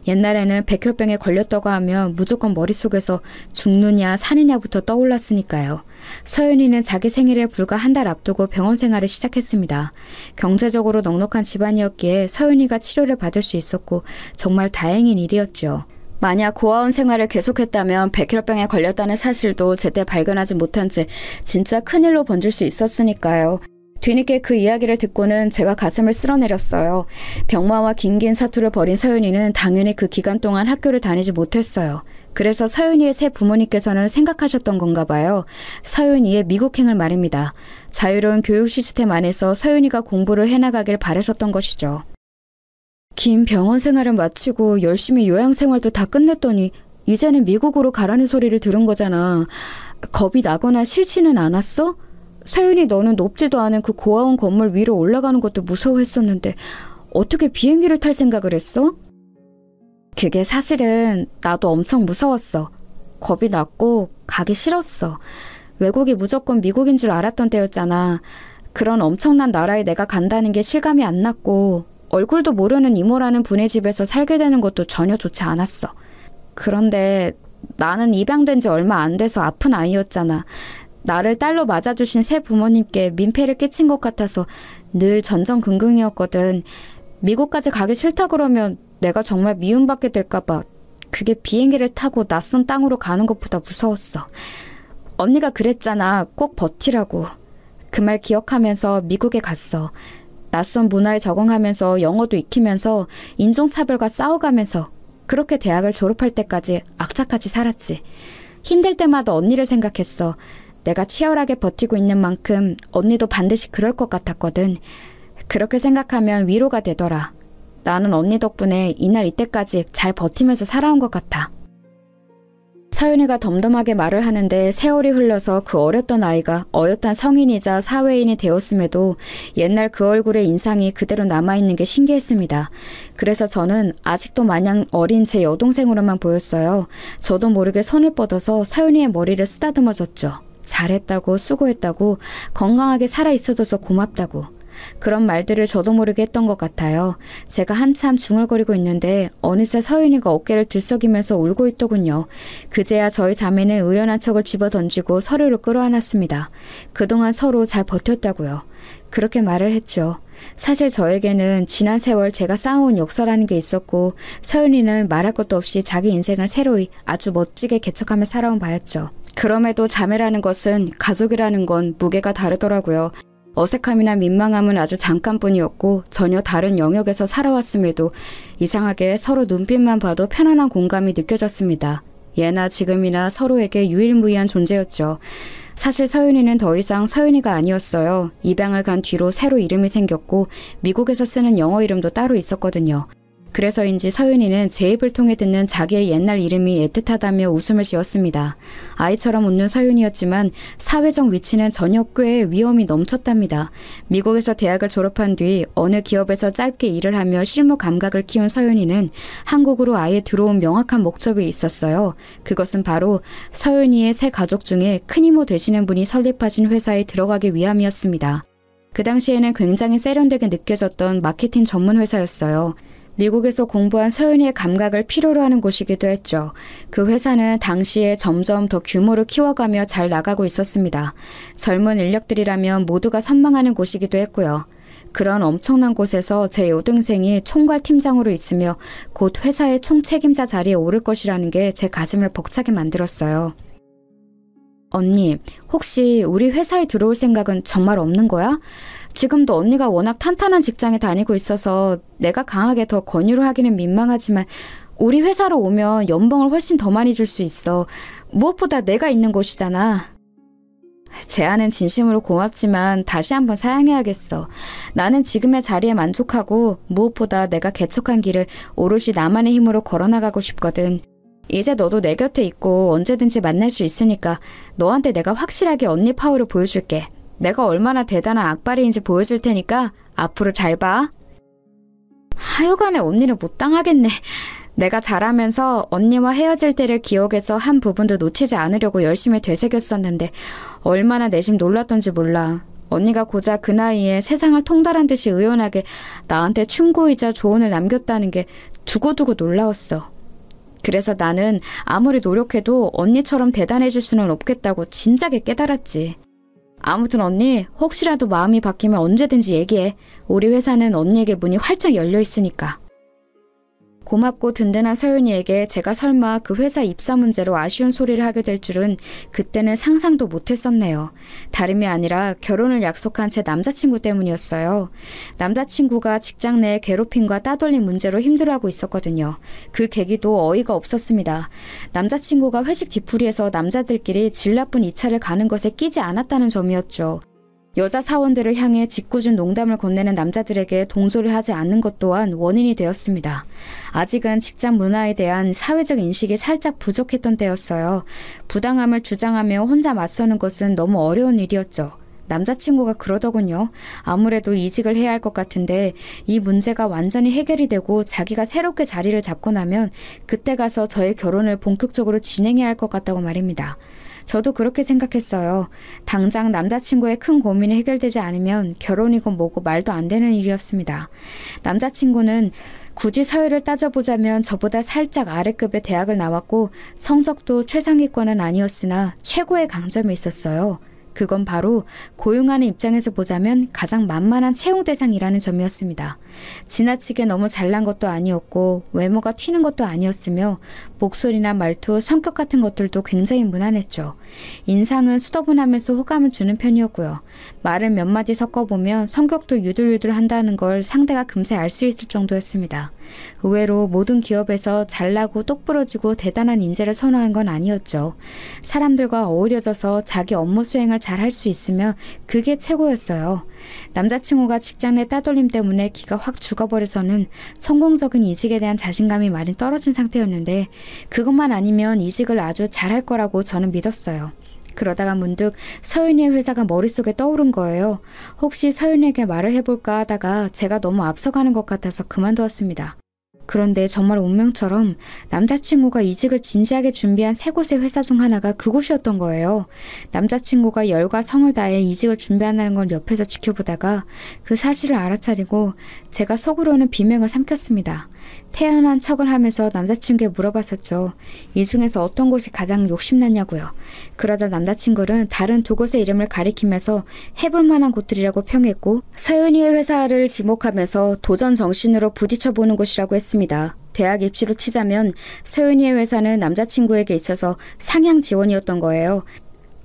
[SPEAKER 2] 옛날에는 백혈병에 걸렸다고 하면 무조건 머릿속에서 죽느냐 사느냐부터 떠올랐으니까요. 서윤이는 자기 생일을 불과 한 달 앞두고 병원 생활을 시작했습니다. 경제적으로 넉넉한 집안이었기에 서윤이가 치료를 받을 수 있었고 정말 다행인 일이었죠. 만약 고아원 생활을 계속했다면 백혈병에 걸렸다는 사실도 제때 발견하지 못한 채 진짜 큰일로 번질 수 있었으니까요. 뒤늦게 그 이야기를 듣고는 제가 가슴을 쓸어내렸어요. 병마와 긴긴 사투를 벌인 서윤이는 당연히 그 기간 동안 학교를 다니지 못했어요. 그래서 서윤이의 새 부모님께서는 생각하셨던 건가 봐요. 서윤이의 미국행을 말입니다. 자유로운 교육 시스템 안에서 서윤이가 공부를 해나가길 바라셨던 것이죠. 긴 병원 생활을 마치고 열심히 요양생활도 다 끝냈더니 이제는 미국으로 가라는 소리를 들은 거잖아. 겁이 나거나 싫지는 않았어? 서윤이 너는 높지도 않은 그 고아원 건물 위로 올라가는 것도 무서워했었는데 어떻게 비행기를 탈 생각을 했어? 그게 사실은 나도 엄청 무서웠어. 겁이 났고 가기 싫었어. 외국이 무조건 미국인 줄 알았던 때였잖아. 그런 엄청난 나라에 내가 간다는 게 실감이 안 났고 얼굴도 모르는 이모라는 분의 집에서 살게 되는 것도 전혀 좋지 않았어. 그런데 나는 입양된 지 얼마 안 돼서 아픈 아이였잖아. 나를 딸로 맞아주신 새 부모님께 민폐를 끼친 것 같아서 늘 전전긍긍이었거든. 미국까지 가기 싫다 그러면 내가 정말 미움받게 될까봐 그게 비행기를 타고 낯선 땅으로 가는 것보다 무서웠어. 언니가 그랬잖아. 꼭 버티라고. 그 말 기억하면서 미국에 갔어. 낯선 문화에 적응하면서 영어도 익히면서 인종차별과 싸워가면서 그렇게 대학을 졸업할 때까지 악착같이 살았지. 힘들 때마다 언니를 생각했어. 내가 치열하게 버티고 있는 만큼 언니도 반드시 그럴 것 같았거든. 그렇게 생각하면 위로가 되더라. 나는 언니 덕분에 이날 이때까지 잘 버티면서 살아온 것 같아. 서윤이가 덤덤하게 말을 하는데 세월이 흘러서 그 어렸던 아이가 어엿한 성인이자 사회인이 되었음에도 옛날 그 얼굴의 인상이 그대로 남아있는 게 신기했습니다. 그래서 저는 아직도 마냥 어린 제 여동생으로만 보였어요. 저도 모르게 손을 뻗어서 서윤이의 머리를 쓰다듬어줬죠. 잘했다고, 수고했다고, 건강하게 살아있어줘서 고맙다고. 그런 말들을 저도 모르게 했던 것 같아요. 제가 한참 중얼거리고 있는데 어느새 서윤이가 어깨를 들썩이면서 울고 있더군요. 그제야 저희 자매는 의연한 척을 집어던지고 서로를 끌어안았습니다. 그동안 서로 잘 버텼다고요. 그렇게 말을 했죠. 사실 저에게는 지난 세월 제가 쌓아온 역사라는 게 있었고 서윤이는 말할 것도 없이 자기 인생을 새로이 아주 멋지게 개척하며 살아온 바였죠. 그럼에도 자매라는 것은, 가족이라는 건 무게가 다르더라고요. 어색함이나 민망함은 아주 잠깐뿐이었고 전혀 다른 영역에서 살아왔음에도 이상하게 서로 눈빛만 봐도 편안한 공감이 느껴졌습니다. 예나 지금이나 서로에게 유일무이한 존재였죠. 사실 서윤이는 더 이상 서윤이가 아니었어요. 입양을 간 뒤로 새로 이름이 생겼고 미국에서 쓰는 영어 이름도 따로 있었거든요. 그래서인지 서윤이는 제 입을 통해 듣는 자기의 옛날 이름이 애틋하다며 웃음을 지었습니다. 아이처럼 웃는 서윤이었지만 사회적 위치는 전혀 꽤 위험이 넘쳤답니다. 미국에서 대학을 졸업한 뒤 어느 기업에서 짧게 일을 하며 실무 감각을 키운 서윤이는 한국으로 아예 들어온 명확한 목적이 있었어요. 그것은 바로 서윤이의 새 가족 중에 큰 이모 되시는 분이 설립하신 회사에 들어가기 위함이었습니다. 그 당시에는 굉장히 세련되게 느껴졌던 마케팅 전문 회사였어요. 미국에서 공부한 서윤이의 감각을 필요로 하는 곳이기도 했죠. 그 회사는 당시에 점점 더 규모를 키워가며 잘 나가고 있었습니다. 젊은 인력들이라면 모두가 선망하는 곳이기도 했고요. 그런 엄청난 곳에서 제 여동생이 총괄 팀장으로 있으며 곧 회사의 총책임자 자리에 오를 것이라는 게 제 가슴을 벅차게 만들었어요. 언니, 혹시 우리 회사에 들어올 생각은 정말 없는 거야? 지금도 언니가 워낙 탄탄한 직장에 다니고 있어서 내가 강하게 더 권유를 하기는 민망하지만 우리 회사로 오면 연봉을 훨씬 더 많이 줄 수 있어. 무엇보다 내가 있는 곳이잖아. 제안은 진심으로 고맙지만 다시 한번 사양해야겠어. 나는 지금의 자리에 만족하고 무엇보다 내가 개척한 길을 오롯이 나만의 힘으로 걸어나가고 싶거든. 이제 너도 내 곁에 있고 언제든지 만날 수 있으니까 너한테 내가 확실하게 언니 파워를 보여줄게. 내가 얼마나 대단한 악바리인지 보여줄 테니까 앞으로 잘 봐. 하여간에 언니를 못 당하겠네. 내가 자라면서 언니와 헤어질 때를 기억해서 한 부분도 놓치지 않으려고 열심히 되새겼었는데 얼마나 내심 놀랐던지 몰라. 언니가 고작 그 나이에 세상을 통달한 듯이 의연하게 나한테 충고이자 조언을 남겼다는 게 두고두고 놀라웠어. 그래서 나는 아무리 노력해도 언니처럼 대단해질 수는 없겠다고 진작에 깨달았지. 아무튼 언니, 혹시라도 마음이 바뀌면 언제든지 얘기해. 우리 회사는 언니에게 문이 활짝 열려 있으니까. 고맙고 든든한 서윤이에게 제가 설마 그 회사 입사 문제로 아쉬운 소리를 하게 될 줄은 그때는 상상도 못했었네요. 다름이 아니라 결혼을 약속한 제 남자친구 때문이었어요. 남자친구가 직장 내 괴롭힘과 따돌림 문제로 힘들어하고 있었거든요. 그 계기도 어이가 없었습니다. 남자친구가 회식 뒤풀이에서 남자들끼리 질 나쁜 이 차를 가는 것에 끼지 않았다는 점이었죠. 여자 사원들을 향해 짓궂은 농담을 건네는 남자들에게 동조를 하지 않는 것 또한 원인이 되었습니다. 아직은 직장 문화에 대한 사회적 인식이 살짝 부족했던 때였어요. 부당함을 주장하며 혼자 맞서는 것은 너무 어려운 일이었죠. 남자친구가 그러더군요. 아무래도 이직을 해야 할 것 같은데 이 문제가 완전히 해결이 되고 자기가 새롭게 자리를 잡고 나면 그때 가서 저의 결혼을 본격적으로 진행해야 할 것 같다고 말입니다. 저도 그렇게 생각했어요. 당장 남자친구의 큰 고민이 해결되지 않으면 결혼이고 뭐고 말도 안 되는 일이었습니다. 남자친구는 굳이 서열을 따져보자면 저보다 살짝 아래급의 대학을 나왔고 성적도 최상위권은 아니었으나 최고의 강점이 있었어요. 그건 바로 고용하는 입장에서 보자면 가장 만만한 채용 대상이라는 점이었습니다. 지나치게 너무 잘난 것도 아니었고 외모가 튀는 것도 아니었으며 목소리나 말투, 성격 같은 것들도 굉장히 무난했죠. 인상은 수더분하면서 호감을 주는 편이었고요. 말을 몇 마디 섞어보면 성격도 유들유들 한다는 걸 상대가 금세 알 수 있을 정도였습니다. 의외로 모든 기업에서 잘나고 똑부러지고 대단한 인재를 선호한 건 아니었죠. 사람들과 어우러져서 자기 업무 수행을 잘 할 수 있으면 그게 최고였어요. 남자친구가 직장 내 따돌림 때문에 기가 확 죽어버려서는 성공적인 이직에 대한 자신감이 많이 떨어진 상태였는데 그것만 아니면 이직을 아주 잘할 거라고 저는 믿었어요. 그러다가 문득 서윤이의 회사가 머릿속에 떠오른 거예요. 혹시 서윤이에게 말을 해볼까 하다가 제가 너무 앞서가는 것 같아서 그만두었습니다. 그런데 정말 운명처럼 남자친구가 이직을 진지하게 준비한 세 곳의 회사 중 하나가 그곳이었던 거예요. 남자친구가 열과 성을 다해 이직을 준비한다는 걸 옆에서 지켜보다가 그 사실을 알아차리고 제가 속으로는 비명을 삼켰습니다. 태연한 척을 하면서 남자친구에게 물어봤었죠. 이 중에서 어떤 곳이 가장 욕심났냐고요. 그러자 남자친구는 다른 두 곳의 이름을 가리키면서 해볼 만한 곳들이라고 평했고 서윤이의 회사를 지목하면서 도전 정신으로 부딪혀보는 곳이라고 했습니다. 대학 입시로 치자면 서윤이의 회사는 남자친구에게 있어서 상향 지원이었던 거예요.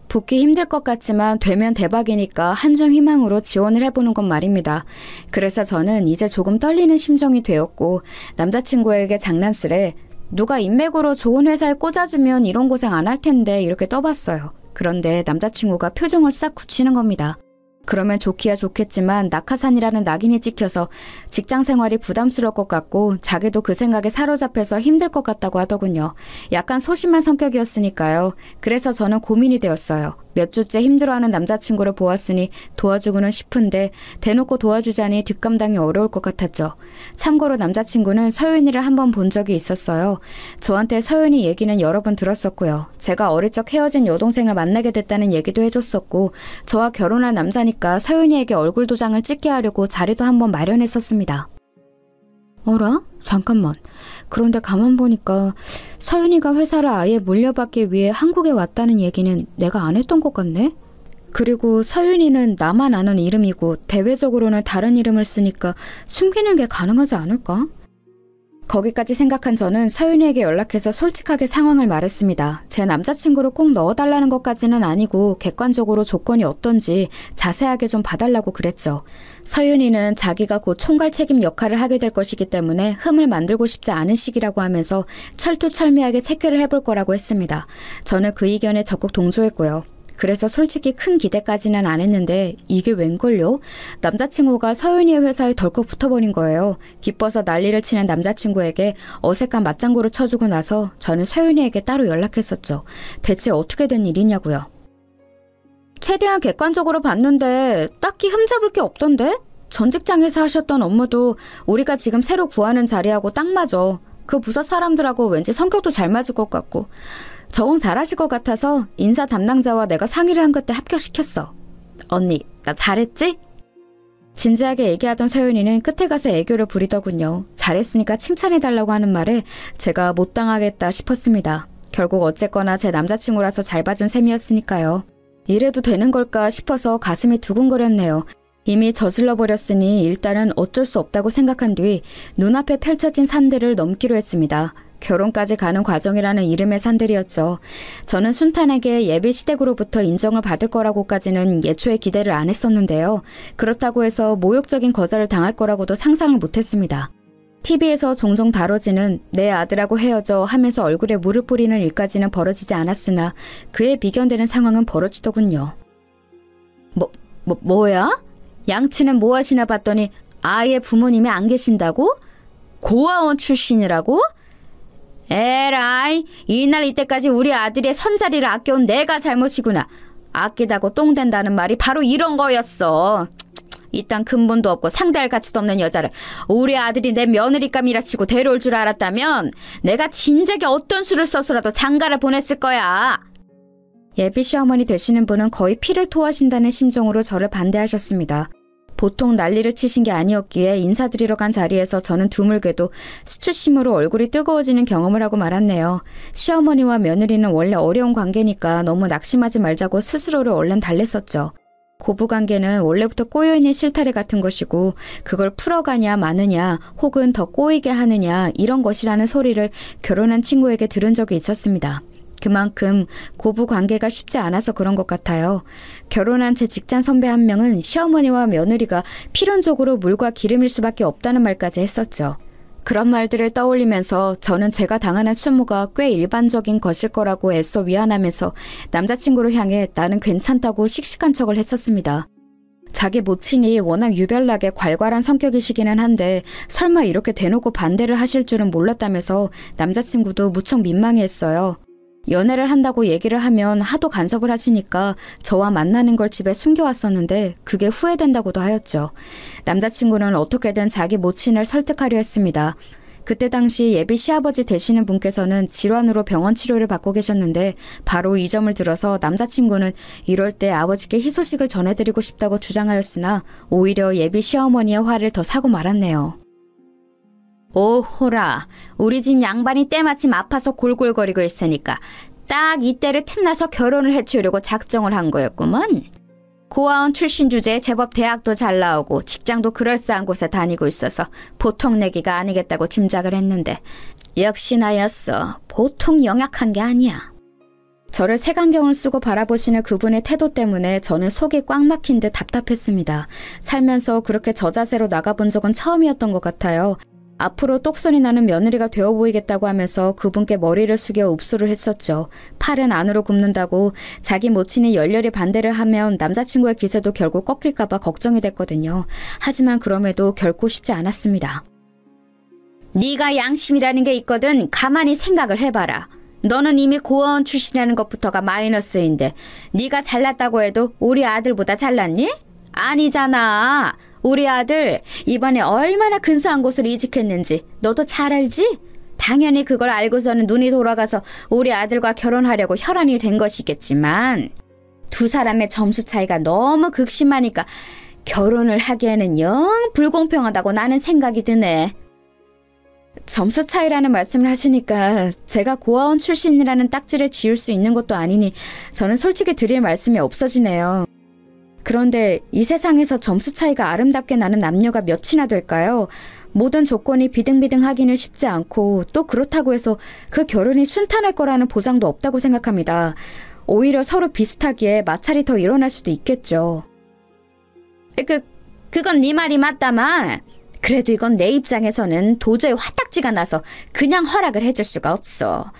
[SPEAKER 2] 붙기 힘들 것 같지만 되면 대박이니까 한 줌 희망으로 지원을 해보는 건 말입니다. 그래서 저는 이제 조금 떨리는 심정이 되었고 남자친구에게 장난스레 누가 인맥으로 좋은 회사에 꽂아주면 이런 고생 안 할 텐데 이렇게 떠봤어요. 그런데 남자친구가 표정을 싹 굳히는 겁니다. 그러면 좋기야 좋겠지만 낙하산이라는 낙인이 찍혀서 직장 생활이 부담스러울 것 같고 자기도 그 생각에 사로잡혀서 힘들 것 같다고 하더군요. 약간 소심한 성격이었으니까요. 그래서 저는 고민이 되었어요. 몇 주째 힘들어하는 남자친구를 보았으니 도와주고는 싶은데 대놓고 도와주자니 뒷감당이 어려울 것 같았죠. 참고로 남자친구는 서윤이를 한번 본 적이 있었어요. 저한테 서윤이 얘기는 여러 번 들었었고요. 제가 어릴 적 헤어진 여동생을 만나게 됐다는 얘기도 해줬었고 저와 결혼할 남자니까 서윤이에게 얼굴 도장을 찍게 하려고 자리도 한번 마련했었습니다. 어라? 잠깐만. 그런데 가만 보니까 서윤이가 회사를 아예 물려받기 위해 한국에 왔다는 얘기는 내가 안 했던 것 같네? 그리고 서윤이는 나만 아는 이름이고 대외적으로는 다른 이름을 쓰니까 숨기는 게 가능하지 않을까? 거기까지 생각한 저는 서윤이에게 연락해서 솔직하게 상황을 말했습니다. 제 남자친구를 꼭 넣어달라는 것까지는 아니고 객관적으로 조건이 어떤지 자세하게 좀 봐달라고 그랬죠. 서윤이는 자기가 곧 총괄 책임 역할을 하게 될 것이기 때문에 흠을 만들고 싶지 않은 시기라고 하면서 철두철미하게 체크를 해볼 거라고 했습니다. 저는 그 의견에 적극 동조했고요. 그래서 솔직히 큰 기대까지는 안 했는데 이게 웬걸요? 남자친구가 서윤이의 회사에 덜컥 붙어버린 거예요. 기뻐서 난리를 치는 남자친구에게 어색한 맞장구를 쳐주고 나서 저는 서윤이에게 따로 연락했었죠. 대체 어떻게 된 일이냐고요. 최대한 객관적으로 봤는데 딱히 흠잡을 게 없던데? 전 직장에서 하셨던 업무도 우리가 지금 새로 구하는 자리하고 딱 맞아. 그 부서 사람들하고 왠지 성격도 잘 맞을 것 같고 적응 잘하실 것 같아서 인사 담당자와 내가 상의를 한 그때 합격시켰어. 언니, 나 잘했지? 진지하게 얘기하던 서윤이는 끝에 가서 애교를 부리더군요. 잘했으니까 칭찬해달라고 하는 말에 제가 못 당하겠다 싶었습니다. 결국 어쨌거나 제 남자친구라서 잘 봐준 셈이었으니까요. 이래도 되는 걸까 싶어서 가슴이 두근거렸네요. 이미 저질러버렸으니 일단은 어쩔 수 없다고 생각한 뒤 눈앞에 펼쳐진 산들을 넘기로 했습니다. 결혼까지 가는 과정이라는 이름의 산들이었죠. 저는 순탄하게 예비 시댁으로부터 인정을 받을 거라고까지는 예초에 기대를 안 했었는데요. 그렇다고 해서 모욕적인 거절을 당할 거라고도 상상을 못했습니다. TV에서 종종 다뤄지는 내 아들하고 헤어져 하면서 얼굴에 물을 뿌리는 일까지는 벌어지지 않았으나 그에 비견되는 상황은 벌어지더군요. 뭐야? 양치는 뭐 하시나 봤더니 아예 부모님이 안 계신다고? 고아원 출신이라고? 에라이, 이날 이때까지 우리 아들의 선자리를 아껴온 내가 잘못이구나. 아끼다고 똥 된다는 말이 바로 이런 거였어. 이딴 근본도 없고 상대할 가치도 없는 여자를 우리 아들이 내 며느리감이라 치고 데려올 줄 알았다면 내가 진작에 어떤 수를 써서라도 장가를 보냈을 거야. 예비 시어머니 되시는 분은 거의 피를 토하신다는 심정으로 저를 반대하셨습니다. 보통 난리를 치신 게 아니었기에 인사드리러 간 자리에서 저는 드물게도 수치심으로 얼굴이 뜨거워지는 경험을 하고 말았네요. 시어머니와 며느리는 원래 어려운 관계니까 너무 낙심하지 말자고 스스로를 얼른 달랬었죠. 고부관계는 원래부터 꼬여있는 실타래 같은 것이고 그걸 풀어가냐 마느냐 혹은 더 꼬이게 하느냐 이런 것이라는 소리를 결혼한 친구에게 들은 적이 있었습니다. 그만큼 고부관계가 쉽지 않아서 그런 것 같아요. 결혼한 제 직장 선배 한 명은 시어머니와 며느리가 필연적으로 물과 기름일 수밖에 없다는 말까지 했었죠. 그런 말들을 떠올리면서 저는 제가 당하는 수모가 꽤 일반적인 것일 거라고 애써 위안하면서 남자친구를 향해 나는 괜찮다고 씩씩한 척을 했었습니다. 자기 모친이 워낙 유별나게 괄괄한 성격이시기는 한데 설마 이렇게 대놓고 반대를 하실 줄은 몰랐다면서 남자친구도 무척 민망해했어요. 연애를 한다고 얘기를 하면 하도 간섭을 하시니까 저와 만나는 걸 집에 숨겨왔었는데 그게 후회된다고도 하였죠. 남자친구는 어떻게든 자기 모친을 설득하려 했습니다. 그때 당시 예비 시아버지 되시는 분께서는 질환으로 병원 치료를 받고 계셨는데 바로 이 점을 들어서 남자친구는 이럴 때 아버지께 희소식을 전해드리고 싶다고 주장하였으나 오히려 예비 시어머니의 화를 더 사고 말았네요. 오호라, 우리 집 양반이 때마침 아파서 골골거리고 있으니까 딱 이때를 틈나서 결혼을 해치우려고 작정을 한 거였구먼. 고아원 출신 주제에 제법 대학도 잘 나오고 직장도 그럴싸한 곳에 다니고 있어서 보통 내기가 아니겠다고 짐작을 했는데 역시 나였어. 보통 영약한 게 아니야. 저를 색안경을 쓰고 바라보시는 그분의 태도 때문에 저는 속이 꽉 막힌 듯 답답했습니다. 살면서 그렇게 저자세로 나가본 적은 처음이었던 것 같아요. 앞으로 똑소리 나는 며느리가 되어 보이겠다고 하면서 그분께 머리를 숙여 읍소를 했었죠. 팔은 안으로 굽는다고 자기 모친이 열렬히 반대를 하면 남자친구의 기세도 결국 꺾일까 봐 걱정이 됐거든요. 하지만 그럼에도 결코 쉽지 않았습니다. 네가 양심이라는 게 있거든. 가만히 생각을 해봐라. 너는 이미 고아원 출신이라는 것부터가 마이너스인데 네가 잘났다고 해도 우리 아들보다 잘났니? 아니잖아. 우리 아들 이번에 얼마나 근사한 곳을 이직했는지 너도 잘 알지? 당연히 그걸 알고서는 눈이 돌아가서 우리 아들과 결혼하려고 혈안이 된 것이겠지만 두 사람의 점수 차이가 너무 극심하니까 결혼을 하기에는 영 불공평하다고 나는 생각이 드네. 점수 차이라는 말씀을 하시니까 제가 고아원 출신이라는 딱지를 지울 수 있는 것도 아니니 저는 솔직히 드릴 말씀이 없어지네요. 그런데 이 세상에서 점수 차이가 아름답게 나는 남녀가 몇이나 될까요? 모든 조건이 비등비등하기는 쉽지 않고 또 그렇다고 해서 그 결혼이 순탄할 거라는 보장도 없다고 생각합니다. 오히려 서로 비슷하기에 마찰이 더 일어날 수도 있겠죠. 그건 네 말이 맞다만 그래도 이건 내 입장에서는 도저히 화딱지가 나서 그냥 허락을 해줄 수가 없어.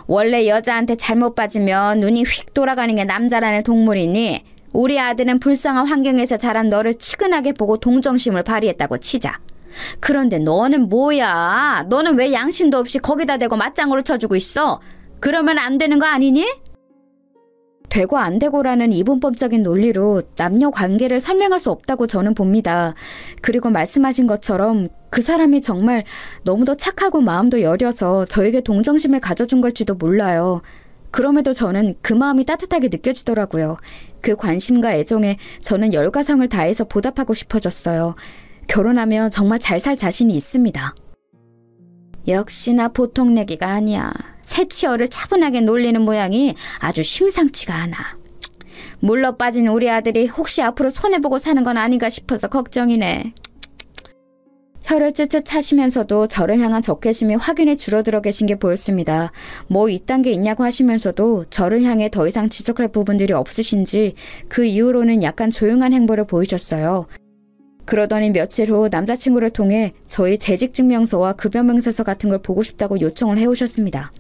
[SPEAKER 2] 원래 여자한테 잘못 빠지면 눈이 휙 돌아가는 게 남자라는 동물이니 우리 아들은 불쌍한 환경에서 자란 너를 치근하게 보고 동정심을 발휘했다고 치자. 그런데 너는 뭐야? 너는 왜 양심도 없이 거기다 대고 맞장구를 쳐주고 있어? 그러면 안 되는 거 아니니? 되고 안 되고라는 이분법적인 논리로 남녀 관계를 설명할 수 없다고 저는 봅니다. 그리고 말씀하신 것처럼 그 사람이 정말 너무도 착하고 마음도 여려서 저에게 동정심을 가져준 걸지도 몰라요. 그럼에도 저는 그 마음이 따뜻하게 느껴지더라고요. 그 관심과 애정에 저는 열과성을 다해서 보답하고 싶어졌어요. 결혼하면 정말 잘 살 자신이 있습니다. 역시나 보통 내기가 아니야. 새치어를 차분하게 놀리는 모양이 아주 심상치가 않아. 물러 빠진 우리 아들이 혹시 앞으로 손해보고 사는 건 아닌가 싶어서 걱정이네. 혀를 쯧쯧 차시면서도 저를 향한 적개심이 확연히 줄어들어 계신 게 보였습니다. 뭐 이딴 게 있냐고 하시면서도 저를 향해 더 이상 지적할 부분들이 없으신지 그 이후로는 약간 조용한 행보를 보이셨어요. 그러더니 며칠 후 남자친구를 통해 저희 재직증명서와 급여명세서 같은 걸 보고 싶다고 요청을 해오셨습니다.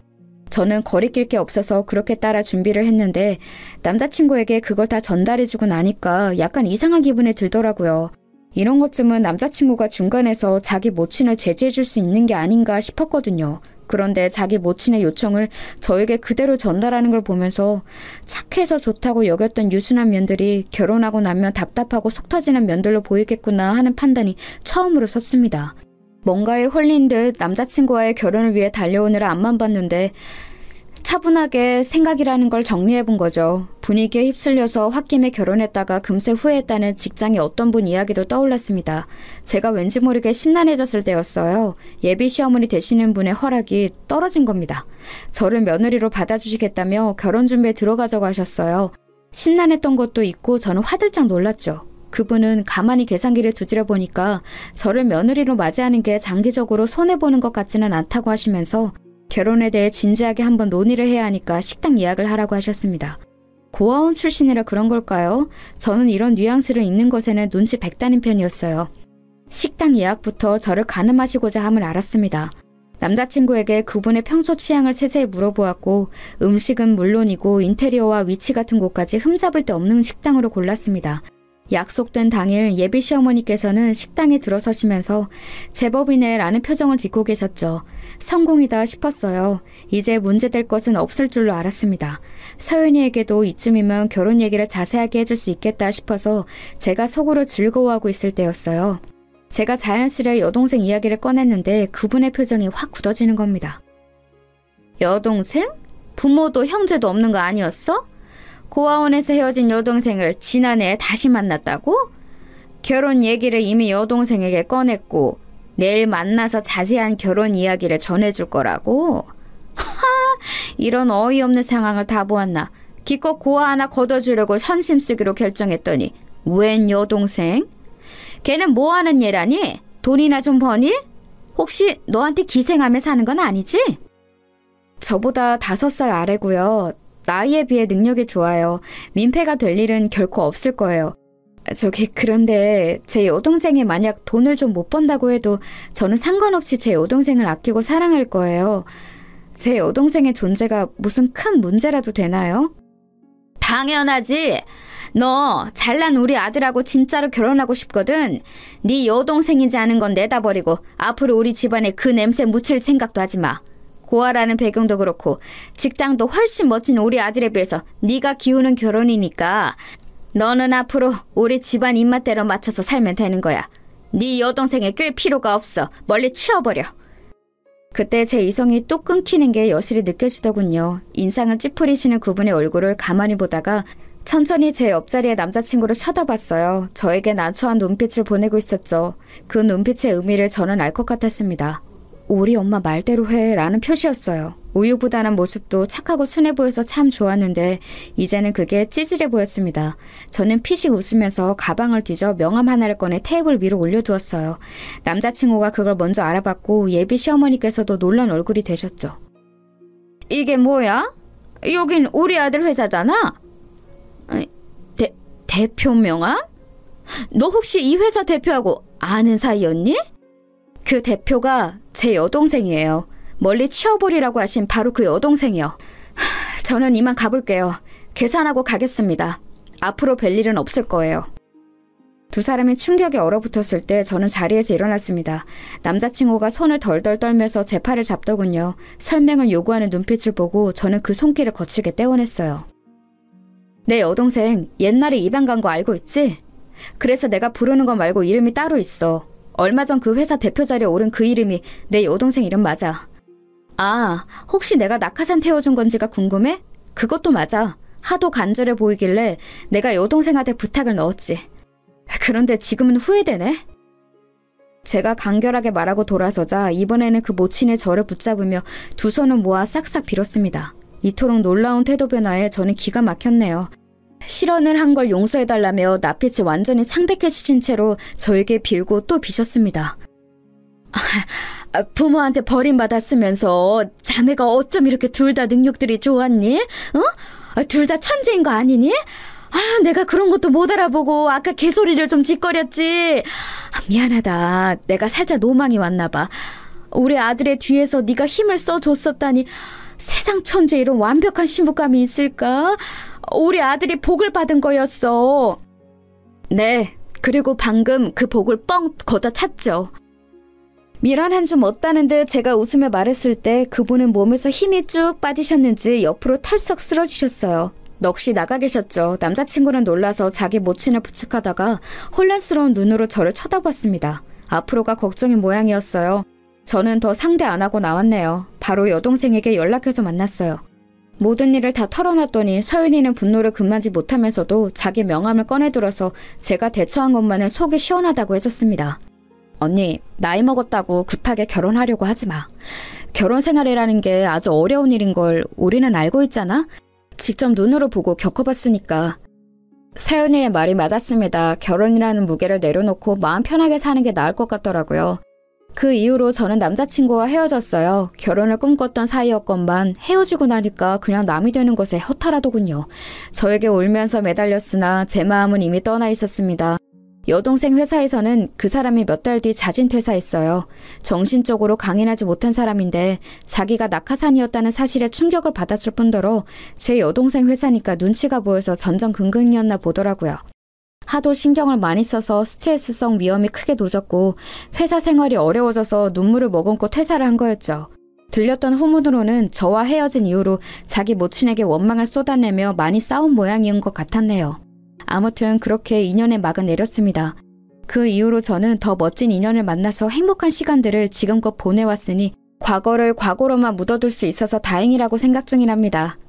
[SPEAKER 2] 저는 거리낄 게 없어서 그렇게 따라 준비를 했는데 남자친구에게 그걸 다 전달해주고 나니까 약간 이상한 기분이 들더라고요. 이런 것쯤은 남자친구가 중간에서 자기 모친을 제지해줄 수 있는 게 아닌가 싶었거든요. 그런데 자기 모친의 요청을 저에게 그대로 전달하는 걸 보면서 착해서 좋다고 여겼던 유순한 면들이 결혼하고 나면 답답하고 속 터지는 면들로 보이겠구나 하는 판단이 처음으로 섰습니다. 뭔가에 홀린 듯 남자친구와의 결혼을 위해 달려오느라 앞만 봤는데 차분하게 생각이라는 걸 정리해본 거죠. 분위기에 휩쓸려서 홧김에 결혼했다가 금세 후회했다는 직장의 어떤 분 이야기도 떠올랐습니다. 제가 왠지 모르게 심란해졌을 때였어요. 예비 시어머니 되시는 분의 허락이 떨어진 겁니다. 저를 며느리로 받아주시겠다며 결혼 준비에 들어가자고 하셨어요. 심란했던 것도 있고 저는 화들짝 놀랐죠. 그분은 가만히 계산기를 두드려 보니까 저를 며느리로 맞이하는 게 장기적으로 손해보는 것 같지는 않다고 하시면서 결혼에 대해 진지하게 한번 논의를 해야 하니까 식당 예약을 하라고 하셨습니다. 고아원 출신이라 그런 걸까요? 저는 이런 뉘앙스를 읽는 것에는 눈치 백단인 편이었어요. 식당 예약부터 저를 가늠하시고자 함을 알았습니다. 남자친구에게 그분의 평소 취향을 세세히 물어보았고 음식은 물론이고 인테리어와 위치 같은 곳까지 흠잡을 데 없는 식당으로 골랐습니다. 약속된 당일 예비 시어머니께서는 식당에 들어서시면서 제법이네 라는 표정을 짓고 계셨죠. 성공이다 싶었어요. 이제 문제될 것은 없을 줄로 알았습니다. 서연이에게도 이쯤이면 결혼 얘기를 자세하게 해줄 수 있겠다 싶어서 제가 속으로 즐거워하고 있을 때였어요. 제가 자연스레 여동생 이야기를 꺼냈는데 그분의 표정이 확 굳어지는 겁니다. 여동생? 부모도 형제도 없는 거 아니었어? 고아원에서 헤어진 여동생을 지난해에 다시 만났다고? 결혼 얘기를 이미 여동생에게 꺼냈고 내일 만나서 자세한 결혼 이야기를 전해줄 거라고? 하하, 이런 어이없는 상황을 다 보았나. 기껏 고아 하나 걷어주려고 선심 쓰기로 결정했더니 웬 여동생? 걔는 뭐하는 얘라니? 돈이나 좀 버니? 혹시 너한테 기생하며 사는 건 아니지? 저보다 5살 아래고요. 나이에 비해 능력이 좋아요. 민폐가 될 일은 결코 없을 거예요. 그런데 제 여동생이 만약 돈을 좀 못 번다고 해도 저는 상관없이 제 여동생을 아끼고 사랑할 거예요. 제 여동생의 존재가 무슨 큰 문제라도 되나요? 당연하지. 너 잘난 우리 아들하고 진짜로 결혼하고 싶거든. 네 여동생이지 않은 건 내다버리고 앞으로 우리 집안에 그 냄새 묻힐 생각도 하지 마. 고아라는 배경도 그렇고 직장도 훨씬 멋진 우리 아들에 비해서 네가 기우는 결혼이니까 너는 앞으로 우리 집안 입맛대로 맞춰서 살면 되는 거야. 네 여동생에 끌 필요가 없어. 멀리 치워버려. 그때 제 이성이 또 끊기는 게 여실히 느껴지더군요. 인상을 찌푸리시는 그분의 얼굴을 가만히 보다가 천천히 제 옆자리의 남자친구를 쳐다봤어요. 저에게 난처한 눈빛을 보내고 있었죠. 그 눈빛의 의미를 저는 알 것 같았습니다. 우리 엄마 말대로 해 라는 표시였어요. 우유부단한 모습도 착하고 순해 보여서 참 좋았는데 이제는 그게 찌질해 보였습니다. 저는 피식 웃으면서 가방을 뒤져 명함 하나를 꺼내 테이블 위로 올려두었어요. 남자친구가 그걸 먼저 알아봤고 예비 시어머니께서도 놀란 얼굴이 되셨죠. 이게 뭐야? 여긴 우리 아들 회사잖아? 대표 명함? 너 혹시 이 회사 대표하고 아는 사이였니? 그 대표가 제 여동생이에요. 멀리 치워버리라고 하신 바로 그 여동생이요. 저는 이만 가볼게요. 계산하고 가겠습니다. 앞으로 뵐 일은 없을 거예요. 두 사람이 충격에 얼어붙었을 때 저는 자리에서 일어났습니다. 남자친구가 손을 덜덜 떨면서 제 팔을 잡더군요. 설명을 요구하는 눈빛을 보고 저는 그 손길을 거칠게 떼어냈어요. 내 여동생 옛날에 입양 간 거 알고 있지? 그래서 내가 부르는 거 말고 이름이 따로 있어. 얼마 전 그 회사 대표 자리에 오른 그 이름이 내 여동생 이름 맞아. 아, 혹시 내가 낙하산 태워준 건지가 궁금해? 그것도 맞아. 하도 간절해 보이길래 내가 여동생한테 부탁을 넣었지. 그런데 지금은 후회되네. 제가 간결하게 말하고 돌아서자 이번에는 그 모친의 저를 붙잡으며 두 손을 모아 싹싹 빌었습니다. 이토록 놀라운 태도 변화에 저는 기가 막혔네요. 실언을 한 걸 용서해달라며 낯빛이 완전히 창백해지신 채로 저에게 빌고 또 비셨습니다. 부모한테 버림받았으면서 자매가 어쩜 이렇게 둘 다 능력들이 좋았니? 둘 다 천재인 거 아니니? 내가 그런 것도 못 알아보고 아까 개소리를 좀 짓거렸지. 미안하다. 내가 살짝 노망이 왔나 봐. 우리 아들의 뒤에서 네가 힘을 써줬었다니. 세상 천재 이런 완벽한 신부감이 있을까? 우리 아들이 복을 받은 거였어. 네, 그리고 방금 그 복을 뻥 걷어찼죠. 미란 한 줌 없다는 듯 제가 웃으며 말했을 때 그분은 몸에서 힘이 쭉 빠지셨는지 옆으로 털썩 쓰러지셨어요. 넋이 나가 계셨죠. 남자친구는 놀라서 자기 모친을 부축하다가 혼란스러운 눈으로 저를 쳐다봤습니다. 앞으로가 걱정인 모양이었어요. 저는 더 상대 안 하고 나왔네요. 바로 여동생에게 연락해서 만났어요. 모든 일을 다 털어놨더니 서윤이는 분노를 금하지 못하면서도 자기 명함을 꺼내들어서 제가 대처한 것만은 속이 시원하다고 해줬습니다. 언니, 나이 먹었다고 급하게 결혼하려고 하지 마. 결혼 생활이라는 게 아주 어려운 일인 걸 우리는 알고 있잖아? 직접 눈으로 보고 겪어봤으니까. 서윤이의 말이 맞았습니다. 결혼이라는 무게를 내려놓고 마음 편하게 사는 게 나을 것 같더라고요. 그 이후로 저는 남자친구와 헤어졌어요. 결혼을 꿈꿨던 사이였건만 헤어지고 나니까 그냥 남이 되는 것에 허탈하더군요. 저에게 울면서 매달렸으나 제 마음은 이미 떠나 있었습니다. 여동생 회사에서는 그 사람이 몇 달 뒤 자진 퇴사했어요. 정신적으로 강인하지 못한 사람인데 자기가 낙하산이었다는 사실에 충격을 받았을 뿐더러 제 여동생 회사니까 눈치가 보여서 전전긍긍이었나 보더라고요. 하도 신경을 많이 써서 스트레스성 위험이 크게 도졌고 회사 생활이 어려워져서 눈물을 머금고 퇴사를 한 거였죠. 들렸던 후문으로는 저와 헤어진 이후로 자기 모친에게 원망을 쏟아내며 많이 싸운 모양인 것 같았네요. 아무튼 그렇게 인연의 막은 내렸습니다. 그 이후로 저는 더 멋진 인연을 만나서 행복한 시간들을 지금껏 보내왔으니 과거를 과거로만 묻어둘 수 있어서 다행이라고 생각 중이랍니다.